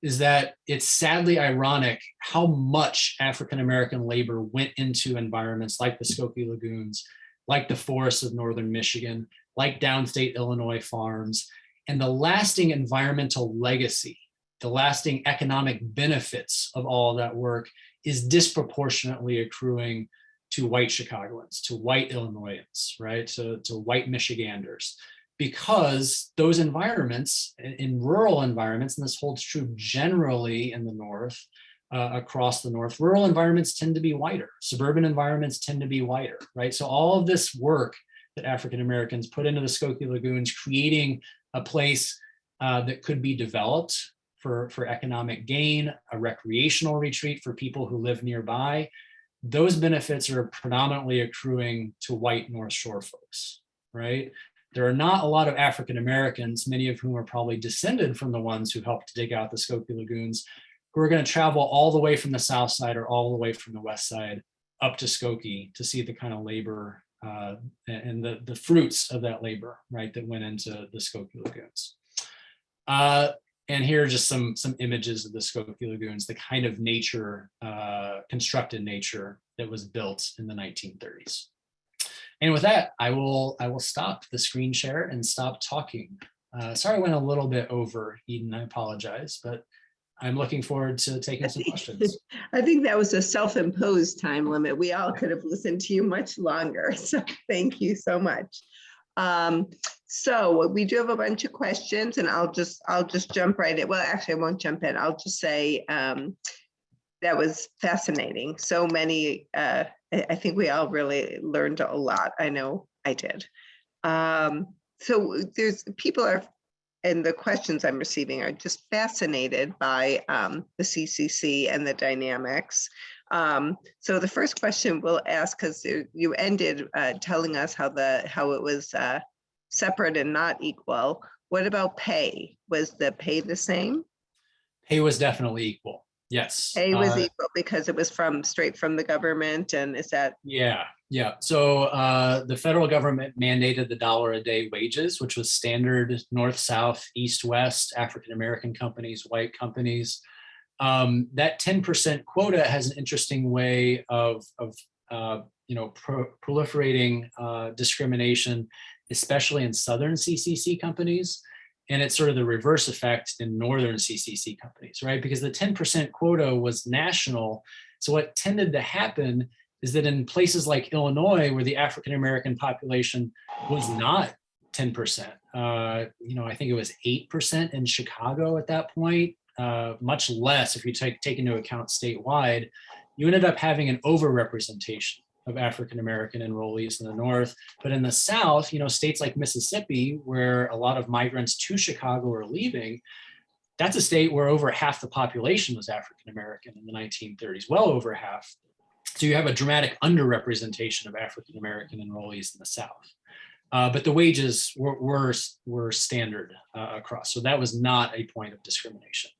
is that it's sadly ironic how much African-American labor went into environments like the Skokie Lagoons, like the forests of northern Michigan, like downstate Illinois farms, and the lasting environmental legacy, the lasting economic benefits of all of that work is disproportionately accruing to white Chicagoans, to white Illinoisans, right, to white Michiganders. Because those environments, in rural environments, and this holds true generally in the North, across the North, rural environments tend to be whiter. Suburban environments tend to be whiter, right? So all of this work that African Americans put into the Skokie Lagoons, creating a place that could be developed for economic gain, a recreational retreat for people who live nearby, those benefits are predominantly accruing to white North Shore folks, right? There are not a lot of African Americans, many of whom are probably descended from the ones who helped dig out the Skokie Lagoons, who are going to travel all the way from the south side or all the way from the west side up to Skokie to see the kind of labor and the fruits of that labor, right, that went into the Skokie Lagoons. And here are just some images of the Skokie Lagoons, the kind of nature, constructed nature that was built in the 1930s. And with that, I will stop the screen share and stop talking. Sorry, I went a little bit over, Eden, I apologize, but I'm looking forward to taking some questions. I think that was a self-imposed time limit. We all could have listened to you much longer. So thank you so much. So we do have a bunch of questions, and I'll just jump right in. Well, actually, I won't jump in. I'll just say that was fascinating. So many, I think we all really learned a lot. I know I did. So there's people are, and the questions I'm receiving are just fascinated by the CCC and the dynamics. So the first question we'll ask, because you ended telling us how it was separate and not equal. What about pay? Was the pay the same? Pay was definitely equal. Yes. Pay was equal because it was straight from the government, and is that? Yeah. So the federal government mandated the $1 a day wages, which was standard north, south, east, west, African-American companies, white companies. That 10% quota has an interesting way of proliferating discrimination, especially in Southern CCC companies. And it's sort of the reverse effect in Northern CCC companies, right? Because the 10% quota was national. So what tended to happen is that in places like Illinois, where the African-American population was not 10%, I think it was 8% in Chicago at that point, much less if you take into account statewide, you ended up having an overrepresentation of African-American enrollees in the North. But in the South, states like Mississippi, where a lot of migrants to Chicago are leaving, that's a state where over half the population was African-American in the 1930s, well over half. So you have a dramatic underrepresentation of African-American enrollees in the South. But the wages were standard across. So that was not a point of discrimination.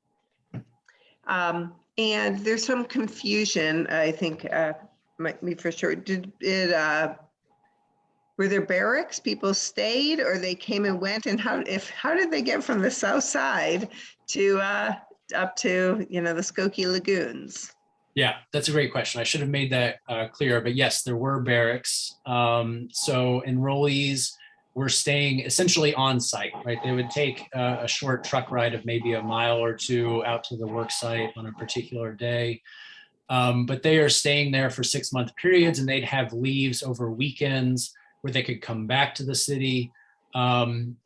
And there's some confusion, I think, might be for sure. Were there barracks? People stayed, or they came and went? And how did they get from the south side to up to the Skokie Lagoons? Yeah, that's a great question. I should have made that clear, but yes, there were barracks. So enrollees were staying essentially on site, right? They would take a short truck ride of maybe a mile or two out to the work site on a particular day. But they are staying there for 6-month periods, and they'd have leaves over weekends where they could come back to the city. It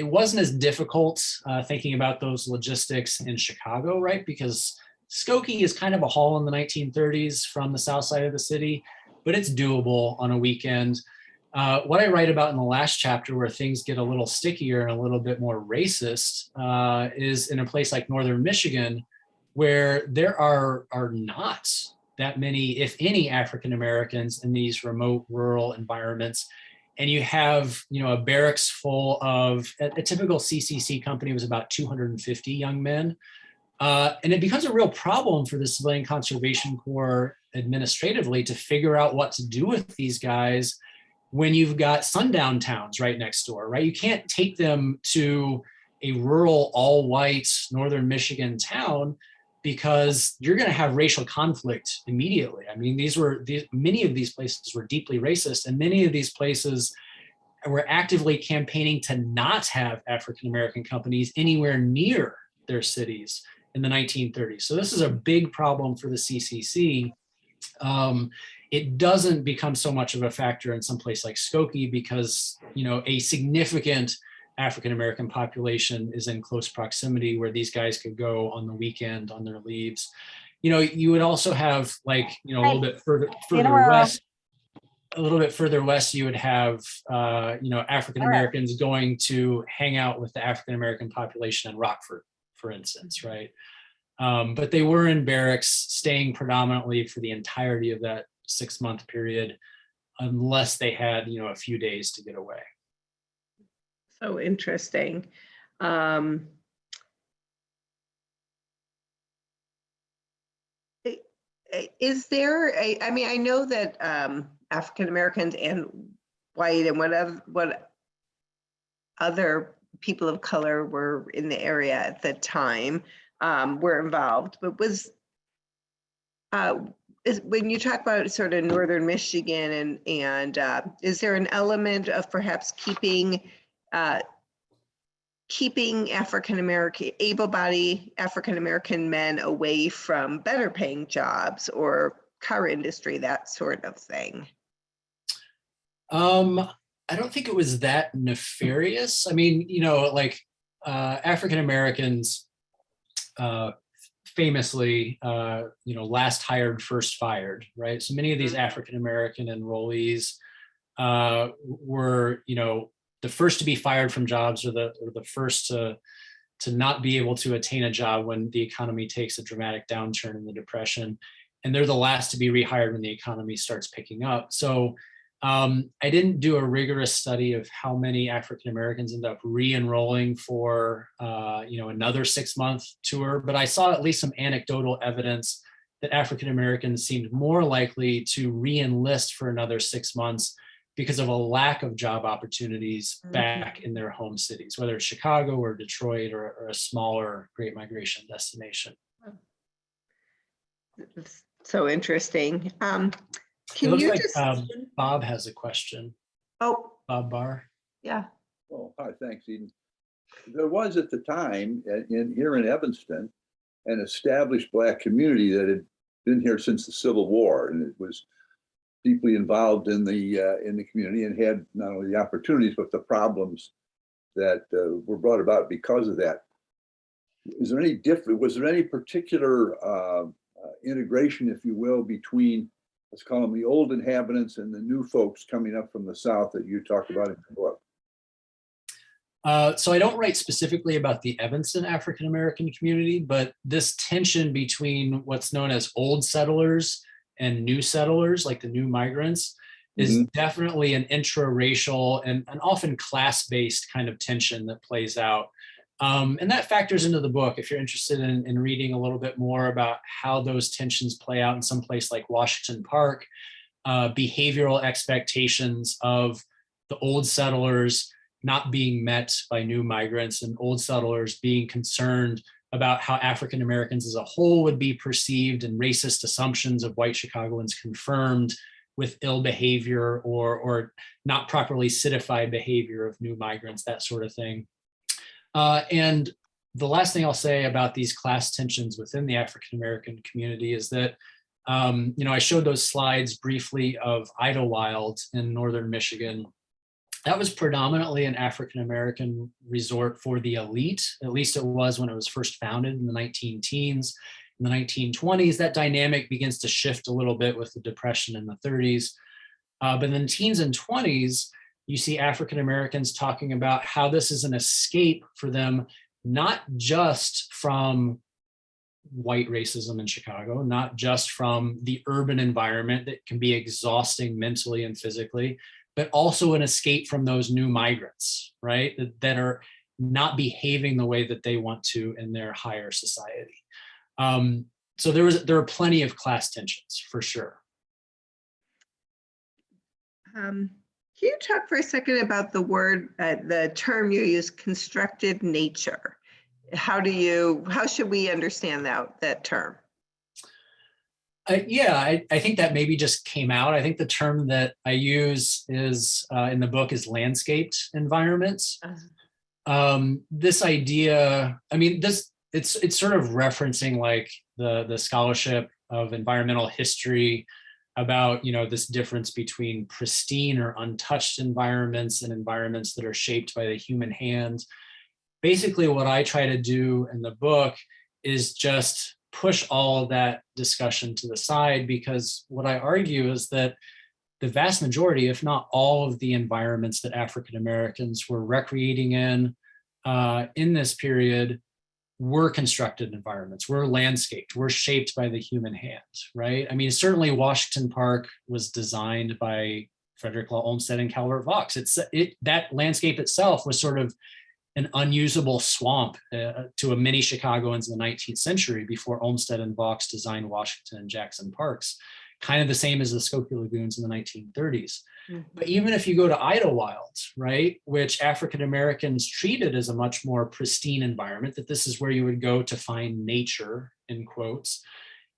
wasn't as difficult thinking about those logistics in Chicago, right? Because Skokie is kind of a haul in the 1930s from the south side of the city, but it's doable on a weekend. What I write about in the last chapter, where things get a little stickier and a little bit more racist, is in a place like northern Michigan, where there are not that many, if any, African Americans in these remote rural environments. And you have, a barracks full of, a typical CCC company was about 250 young men. And it becomes a real problem for the Civilian Conservation Corps administratively to figure out what to do with these guys when you've got sundown towns right next door, right? You can't take them to a rural, all-white northern Michigan town because you're going to have racial conflict immediately. I mean, many of these places were deeply racist, and many of these places were actively campaigning to not have African-American companies anywhere near their cities in the 1930s. So this is a big problem for the CCC. It doesn't become so much of a factor in some place like Skokie because, a significant African-American population is in close proximity where these guys could go on the weekend on their leaves. You would also have a little bit further west. A little bit further west, you would have, African-Americans going to hang out with the African-American population in Rockford, for instance, right? But they were in barracks, staying predominantly for the entirety of that 6-month period, unless they had, a few days to get away. So interesting. Is there I know that African Americans and white and what other people of color were in the area at the time were involved, but when you talk about sort of northern Michigan and is there an element of perhaps keeping African-American, able-bodied African-American men away from better paying jobs or car industry, that sort of thing? I don't think it was that nefarious. I mean, African-Americans famously, last hired, first fired, right? So many of these African-American enrollees were, the first to be fired from jobs or the first to not be able to attain a job when the economy takes a dramatic downturn in the Depression. And they're the last to be rehired when the economy starts picking up. So I didn't do a rigorous study of how many African Americans end up re-enrolling for another 6-month tour, but I saw at least some anecdotal evidence that African Americans seemed more likely to re-enlist for another 6 months because of a lack of job opportunities back in their home cities, whether it's Chicago or Detroit or a smaller Great Migration destination. So interesting. It looks like Bob has a question. Oh, Bob Barr. Yeah. Oh, hi, thanks, Eden. There was at the time here in Evanston an established Black community that had been here since the Civil War, and it was deeply involved in the community and had not only the opportunities but the problems that were brought about because of that. Was there any particular integration, if you will, between, let's call them the old inhabitants and the new folks coming up from the South that you talked about in the book? So I don't write specifically about the Evanston African-American community, but this tension between what's known as old settlers and new settlers, like the new migrants, is definitely an intra-racial and often class-based kind of tension that plays out. And that factors into the book if you're interested in reading a little bit more about how those tensions play out in some place like Washington Park, behavioral expectations of the old settlers not being met by new migrants and old settlers being concerned about how African Americans as a whole would be perceived, and racist assumptions of white Chicagoans confirmed with ill behavior or not properly citified behavior of new migrants, that sort of thing. And the last thing I'll say about these class tensions within the African American community is that, I showed those slides briefly of Idlewild in northern Michigan. That was predominantly an African American resort for the elite. At least it was when it was first founded in the 19-teens. In the 1920s, that dynamic begins to shift a little bit with the Depression in the 30s. But in the teens and 20s, you see African Americans talking about how this is an escape for them, not just from white racism in Chicago, not just from the urban environment that can be exhausting mentally and physically, but also an escape from those new migrants, right? That are not behaving the way that they want to in their higher society. So there are plenty of class tensions for sure. Can you talk for a second about the word, the term you use, constructed nature? How should we understand that term? Yeah, I think that maybe just came out. I think the term that I use is in the book is landscaped environments. This idea, it's sort of referencing like the scholarship of environmental history about, this difference between pristine or untouched environments and environments that are shaped by the human hand. Basically, what I try to do in the book is just push all of that discussion to the side, because what I argue is that the vast majority, if not all of the environments that African Americans were recreating in this period were constructed environments, were landscaped, were shaped by the human hand, right? Certainly Washington Park was designed by Frederick Law Olmsted and Calvert Vaux. That landscape itself was sort of an unusable swamp to a many Chicagoans in the 19th century before Olmsted and Vaux designed Washington and Jackson Parks, kind of the same as the Skokie Lagoons in the 1930s. Mm-hmm. But even if you go to Idlewild, right, which African Americans treated as a much more pristine environment, that this is where you would go to find nature, in quotes,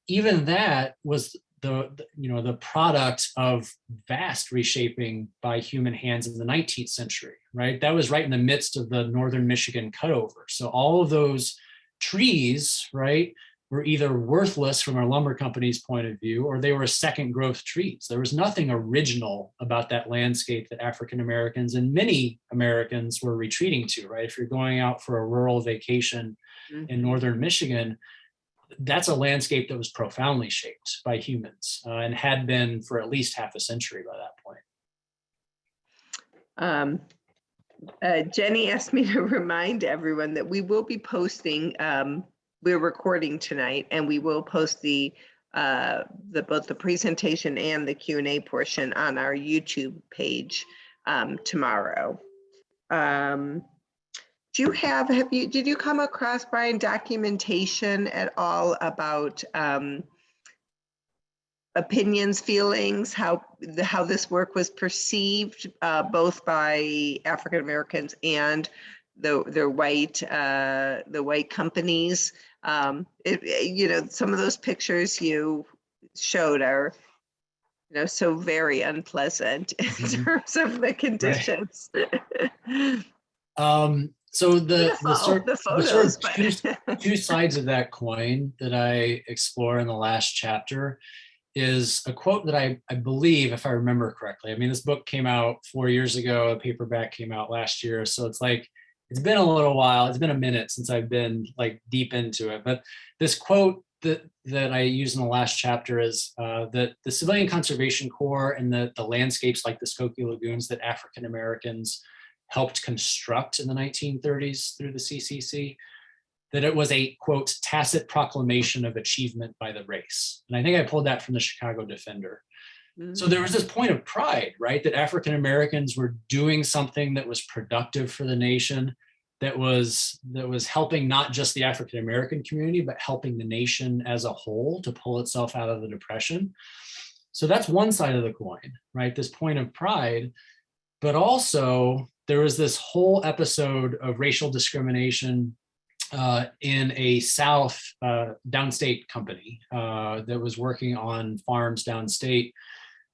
even that was the product of vast reshaping by human hands in the 19th century, right? That was right in the midst of the northern Michigan cutover. So all of those trees, right, were either worthless from our lumber company's point of view, or they were second growth trees. There was nothing original about that landscape that African Americans and many Americans were retreating to, right? If you're going out for a rural vacation in northern Michigan, that's a landscape that was profoundly shaped by humans and had been for at least half a century by that point. Jenny asked me to remind everyone that we will be posting, we're recording tonight, and we will post both the presentation and the Q&A portion on our YouTube page tomorrow. Did you come across, Brian, documentation at all about opinions, feelings, how this work was perceived both by African Americans and the white companies? Some of those pictures you showed are so very unpleasant in terms of the conditions. Right. So the photos, two sides of that coin that I explore in the last chapter is a quote that I believe, if I remember correctly, this book came out 4 years ago, a paperback came out last year. So it's been a little while, it's been a minute since I've been deep into it. But this quote that I use in the last chapter is that the Civilian Conservation Corps and the landscapes like the Skokie Lagoons that African Americans helped construct in the 1930s through the CCC, that it was a, quote, tacit proclamation of achievement by the race. And I think I pulled that from the Chicago Defender. So there was this point of pride, right, that African Americans were doing something that was productive for the nation, that was helping not just the African American community, but helping the nation as a whole to pull itself out of the Depression. So that's one side of the coin, right, this point of pride. But also there was this whole episode of racial discrimination in a South downstate company that was working on farms downstate,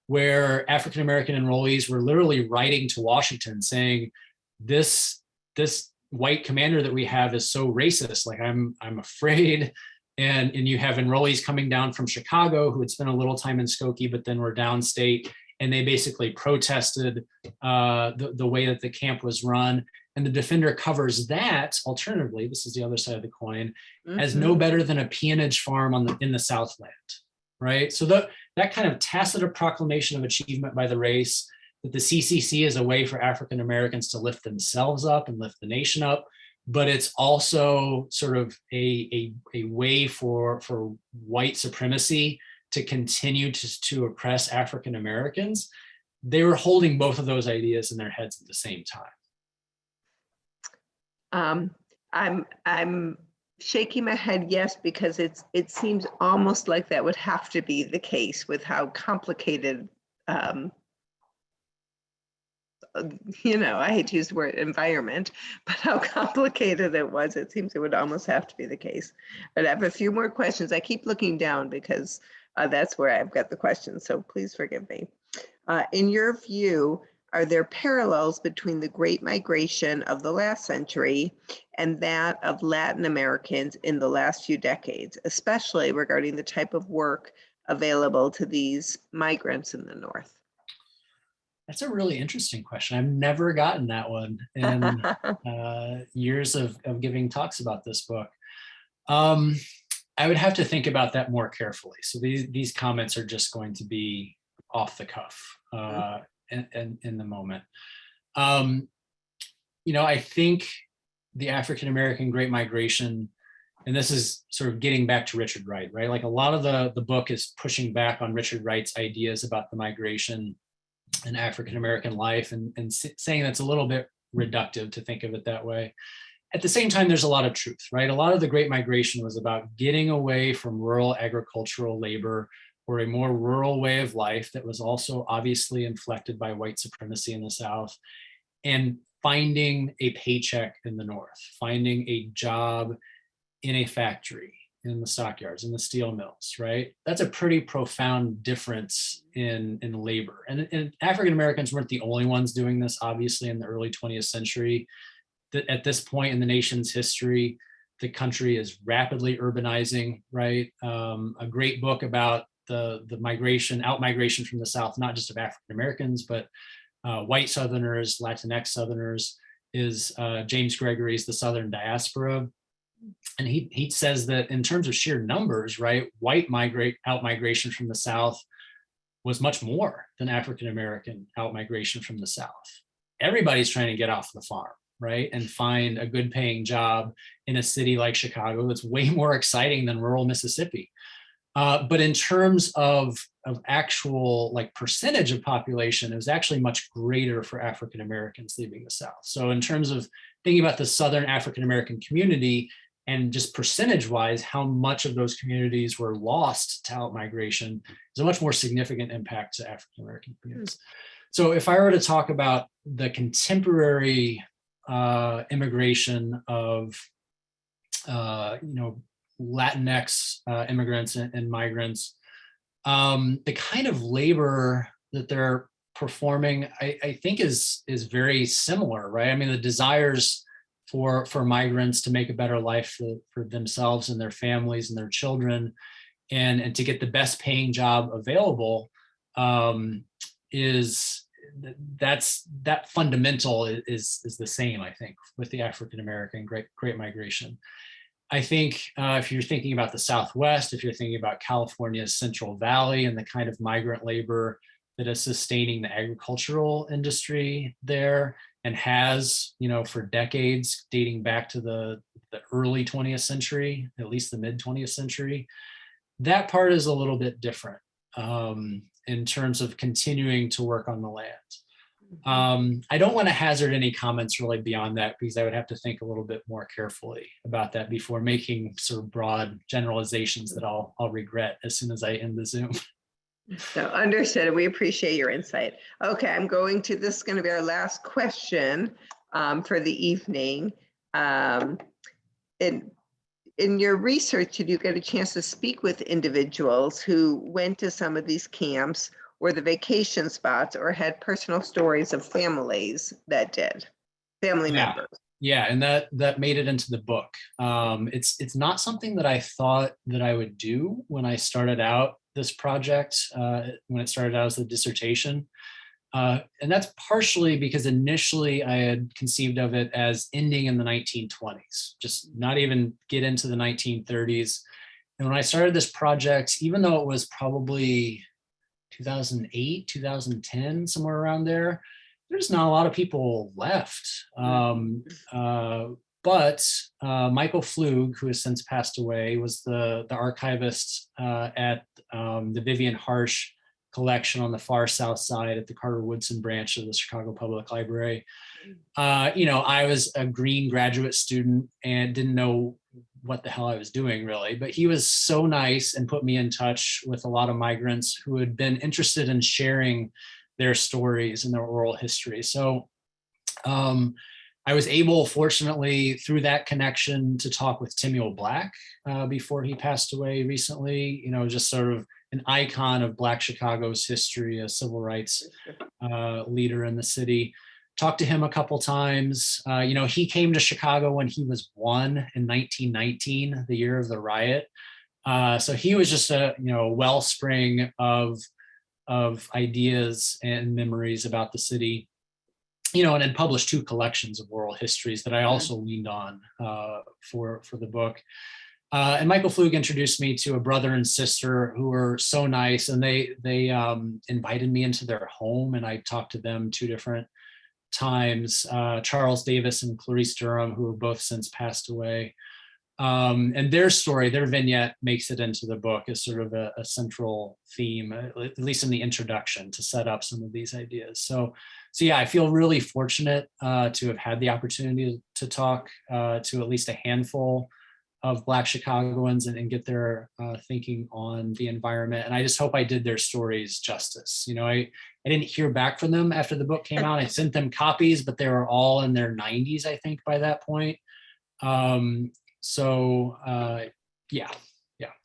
where African-American enrollees were literally writing to Washington saying, this white commander that we have is so racist, like I'm afraid. And you have enrollees coming down from Chicago who had spent a little time in Skokie, but then were downstate, and they basically protested the way that the camp was run. And the Defender covers that, alternatively, this is the other side of the coin, as no better than a peonage farm in the Southland, right? So that kind of tacit proclamation of achievement by the race, that the CCC is a way for African Americans to lift themselves up and lift the nation up, but it's also sort of a way for white supremacy to continue to oppress African Americans. They were holding both of those ideas in their heads at the same time. I'm shaking my head yes, because it seems almost like that would have to be the case with how complicated, I hate to use the word environment, but how complicated it was. It seems it would almost have to be the case. But I have a few more questions. I keep looking down because that's where I've got the questions, so please forgive me. In your view, are there parallels between the Great Migration of the last century and that of Latin Americans in the last few decades, especially regarding the type of work available to these migrants in the North? That's a really interesting question. I've never gotten that one in years of giving talks about this book. I would have to think about that more carefully. So these comments are just going to be off the cuff in the moment. I think the African-American Great Migration, and this is sort of getting back to Richard Wright, right? Like a lot of the book is pushing back on Richard Wright's ideas about the migration and African-American life and saying that's a little bit reductive to think of it that way. At the same time, there's a lot of truth, right? A lot of the Great Migration was about getting away from rural agricultural labor or a more rural way of life that was also obviously inflected by white supremacy in the South, and finding a paycheck in the North, finding a job in a factory, in the stockyards, in the steel mills, right? That's a pretty profound difference in labor. And African Americans weren't the only ones doing this, obviously, in the early 20th century. At this point in the nation's history, the country is rapidly urbanizing, right? A great book about the out-migration from the South, not just of African Americans, but white Southerners, Latinx Southerners, is James Gregory's The Southern Diaspora. And he says that in terms of sheer numbers, right, white out-migration from the South was much more than African-American out-migration from the South. Everybody's trying to get off the farm, right, and find a good paying job in a city like Chicago that's way more exciting than rural Mississippi. But in terms of actual like percentage of population, it was actually much greater for African Americans leaving the South. So in terms of thinking about the Southern African American community and just percentage wise, how much of those communities were lost to out-migration is a much more significant impact to African American communities. So if I were to talk about the contemporary immigration of Latinx immigrants and migrants, the kind of labor that they're performing, I think is very similar, right? I mean, the desires for migrants to make a better life for themselves and their families and their children, and to get the best paying job available, that fundamental is the same, I think, with the African American Great Migration. I think if you're thinking about the Southwest, if you're thinking about California's Central Valley and the kind of migrant labor that is sustaining the agricultural industry there and has, for decades, dating back to the early 20th century, at least the mid 20th century, that part is a little bit different in terms of continuing to work on the land. I don't want to hazard any comments really beyond that, because I would have to think a little bit more carefully about that before making sort of broad generalizations that I'll regret as soon as I end the Zoom. So understood. We appreciate your insight. Okay, this is going to be our last question for the evening. in your research, did you get a chance to speak with individuals who went to some of these camps or the vacation spots or had personal stories of families that did, family members? Yeah, and that made it into the book. It's not something that I thought that I would do when I started out this project, when it started out as a dissertation. And that's partially because initially I had conceived of it as ending in the 1920s, just not even get into the 1930s. And when I started this project, even though it was probably 2008, 2010, somewhere around there, there's not a lot of people left. But Michael Flug, who has since passed away, was the archivist at the Vivian Harsh collection on the far south side at the Carter Woodson branch of the Chicago Public Library. I was a green graduate student and didn't know what the hell I was doing really, but he was so nice and put me in touch with a lot of migrants who had been interested in sharing their stories and their oral history. So I was able, fortunately, through that connection to talk with Timuel Black before he passed away recently, just sort of an icon of Black Chicago's history, a civil rights leader in the city. Talked to him a couple times. He came to Chicago when he was 1 in 1919, the year of the riot. So he was just a wellspring of ideas and memories about the city. And had published 2 collections of oral histories that I also leaned on for the book. And Michael Flug introduced me to a brother and sister who were so nice, and they invited me into their home, and I talked to them 2 different times. Charles Davis and Clarice Durham, who have both since passed away. And their story, their vignette makes it into the book as sort of a central theme, at least in the introduction, to set up some of these ideas. So yeah, I feel really fortunate to have had the opportunity to talk to at least a handful of Black Chicagoans and get their thinking on the environment. And I just hope I did their stories justice. I didn't hear back from them after the book came out. I sent them copies, but they were all in their 90s, I think, by that point. Yeah.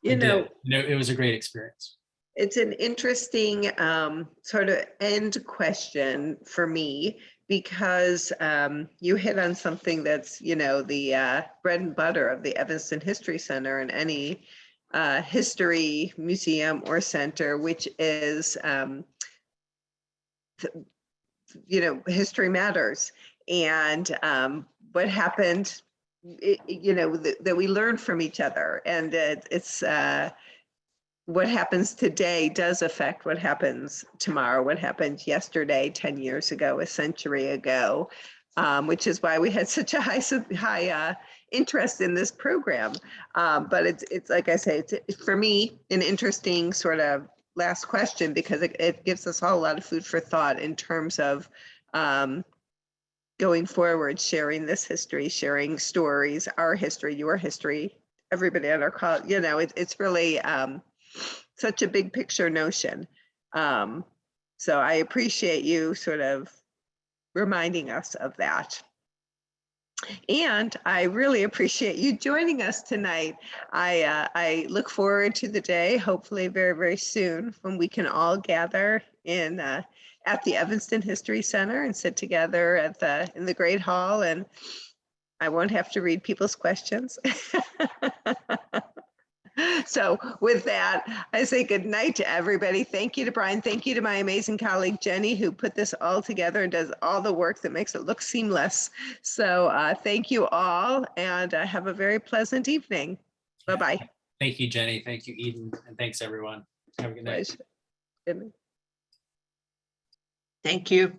It was a great experience. It's an interesting sort of end question for me, because you hit on something that's, the bread and butter of the Evanston History Center and any history museum or center, which is, history matters. And what happened, that we learn from each other. And it's what happens today does affect what happens tomorrow, what happened yesterday, 10 years ago, a century ago, which is why we had such a high interest in this program. But it's like I say, it's for me an interesting sort of last question, because it gives us all a lot of food for thought in terms of going forward, sharing this history, sharing stories, our history, your history, everybody on our call. It's really such a big picture notion. So I appreciate you sort of reminding us of that. And I really appreciate you joining us tonight. I look forward to the day, hopefully very, very soon, when we can all gather in at the Evanston History Center and sit together in the Great Hall, and I won't have to read people's questions. So with that, I say good night to everybody. Thank you to Brian. Thank you to my amazing colleague, Jenny, who put this all together and does all the work that makes it look seamless. So thank you all, and have a very pleasant evening. Bye-bye. Thank you, Jenny. Thank you, Eden. And thanks, everyone. Have a good night. Good night. Thank you.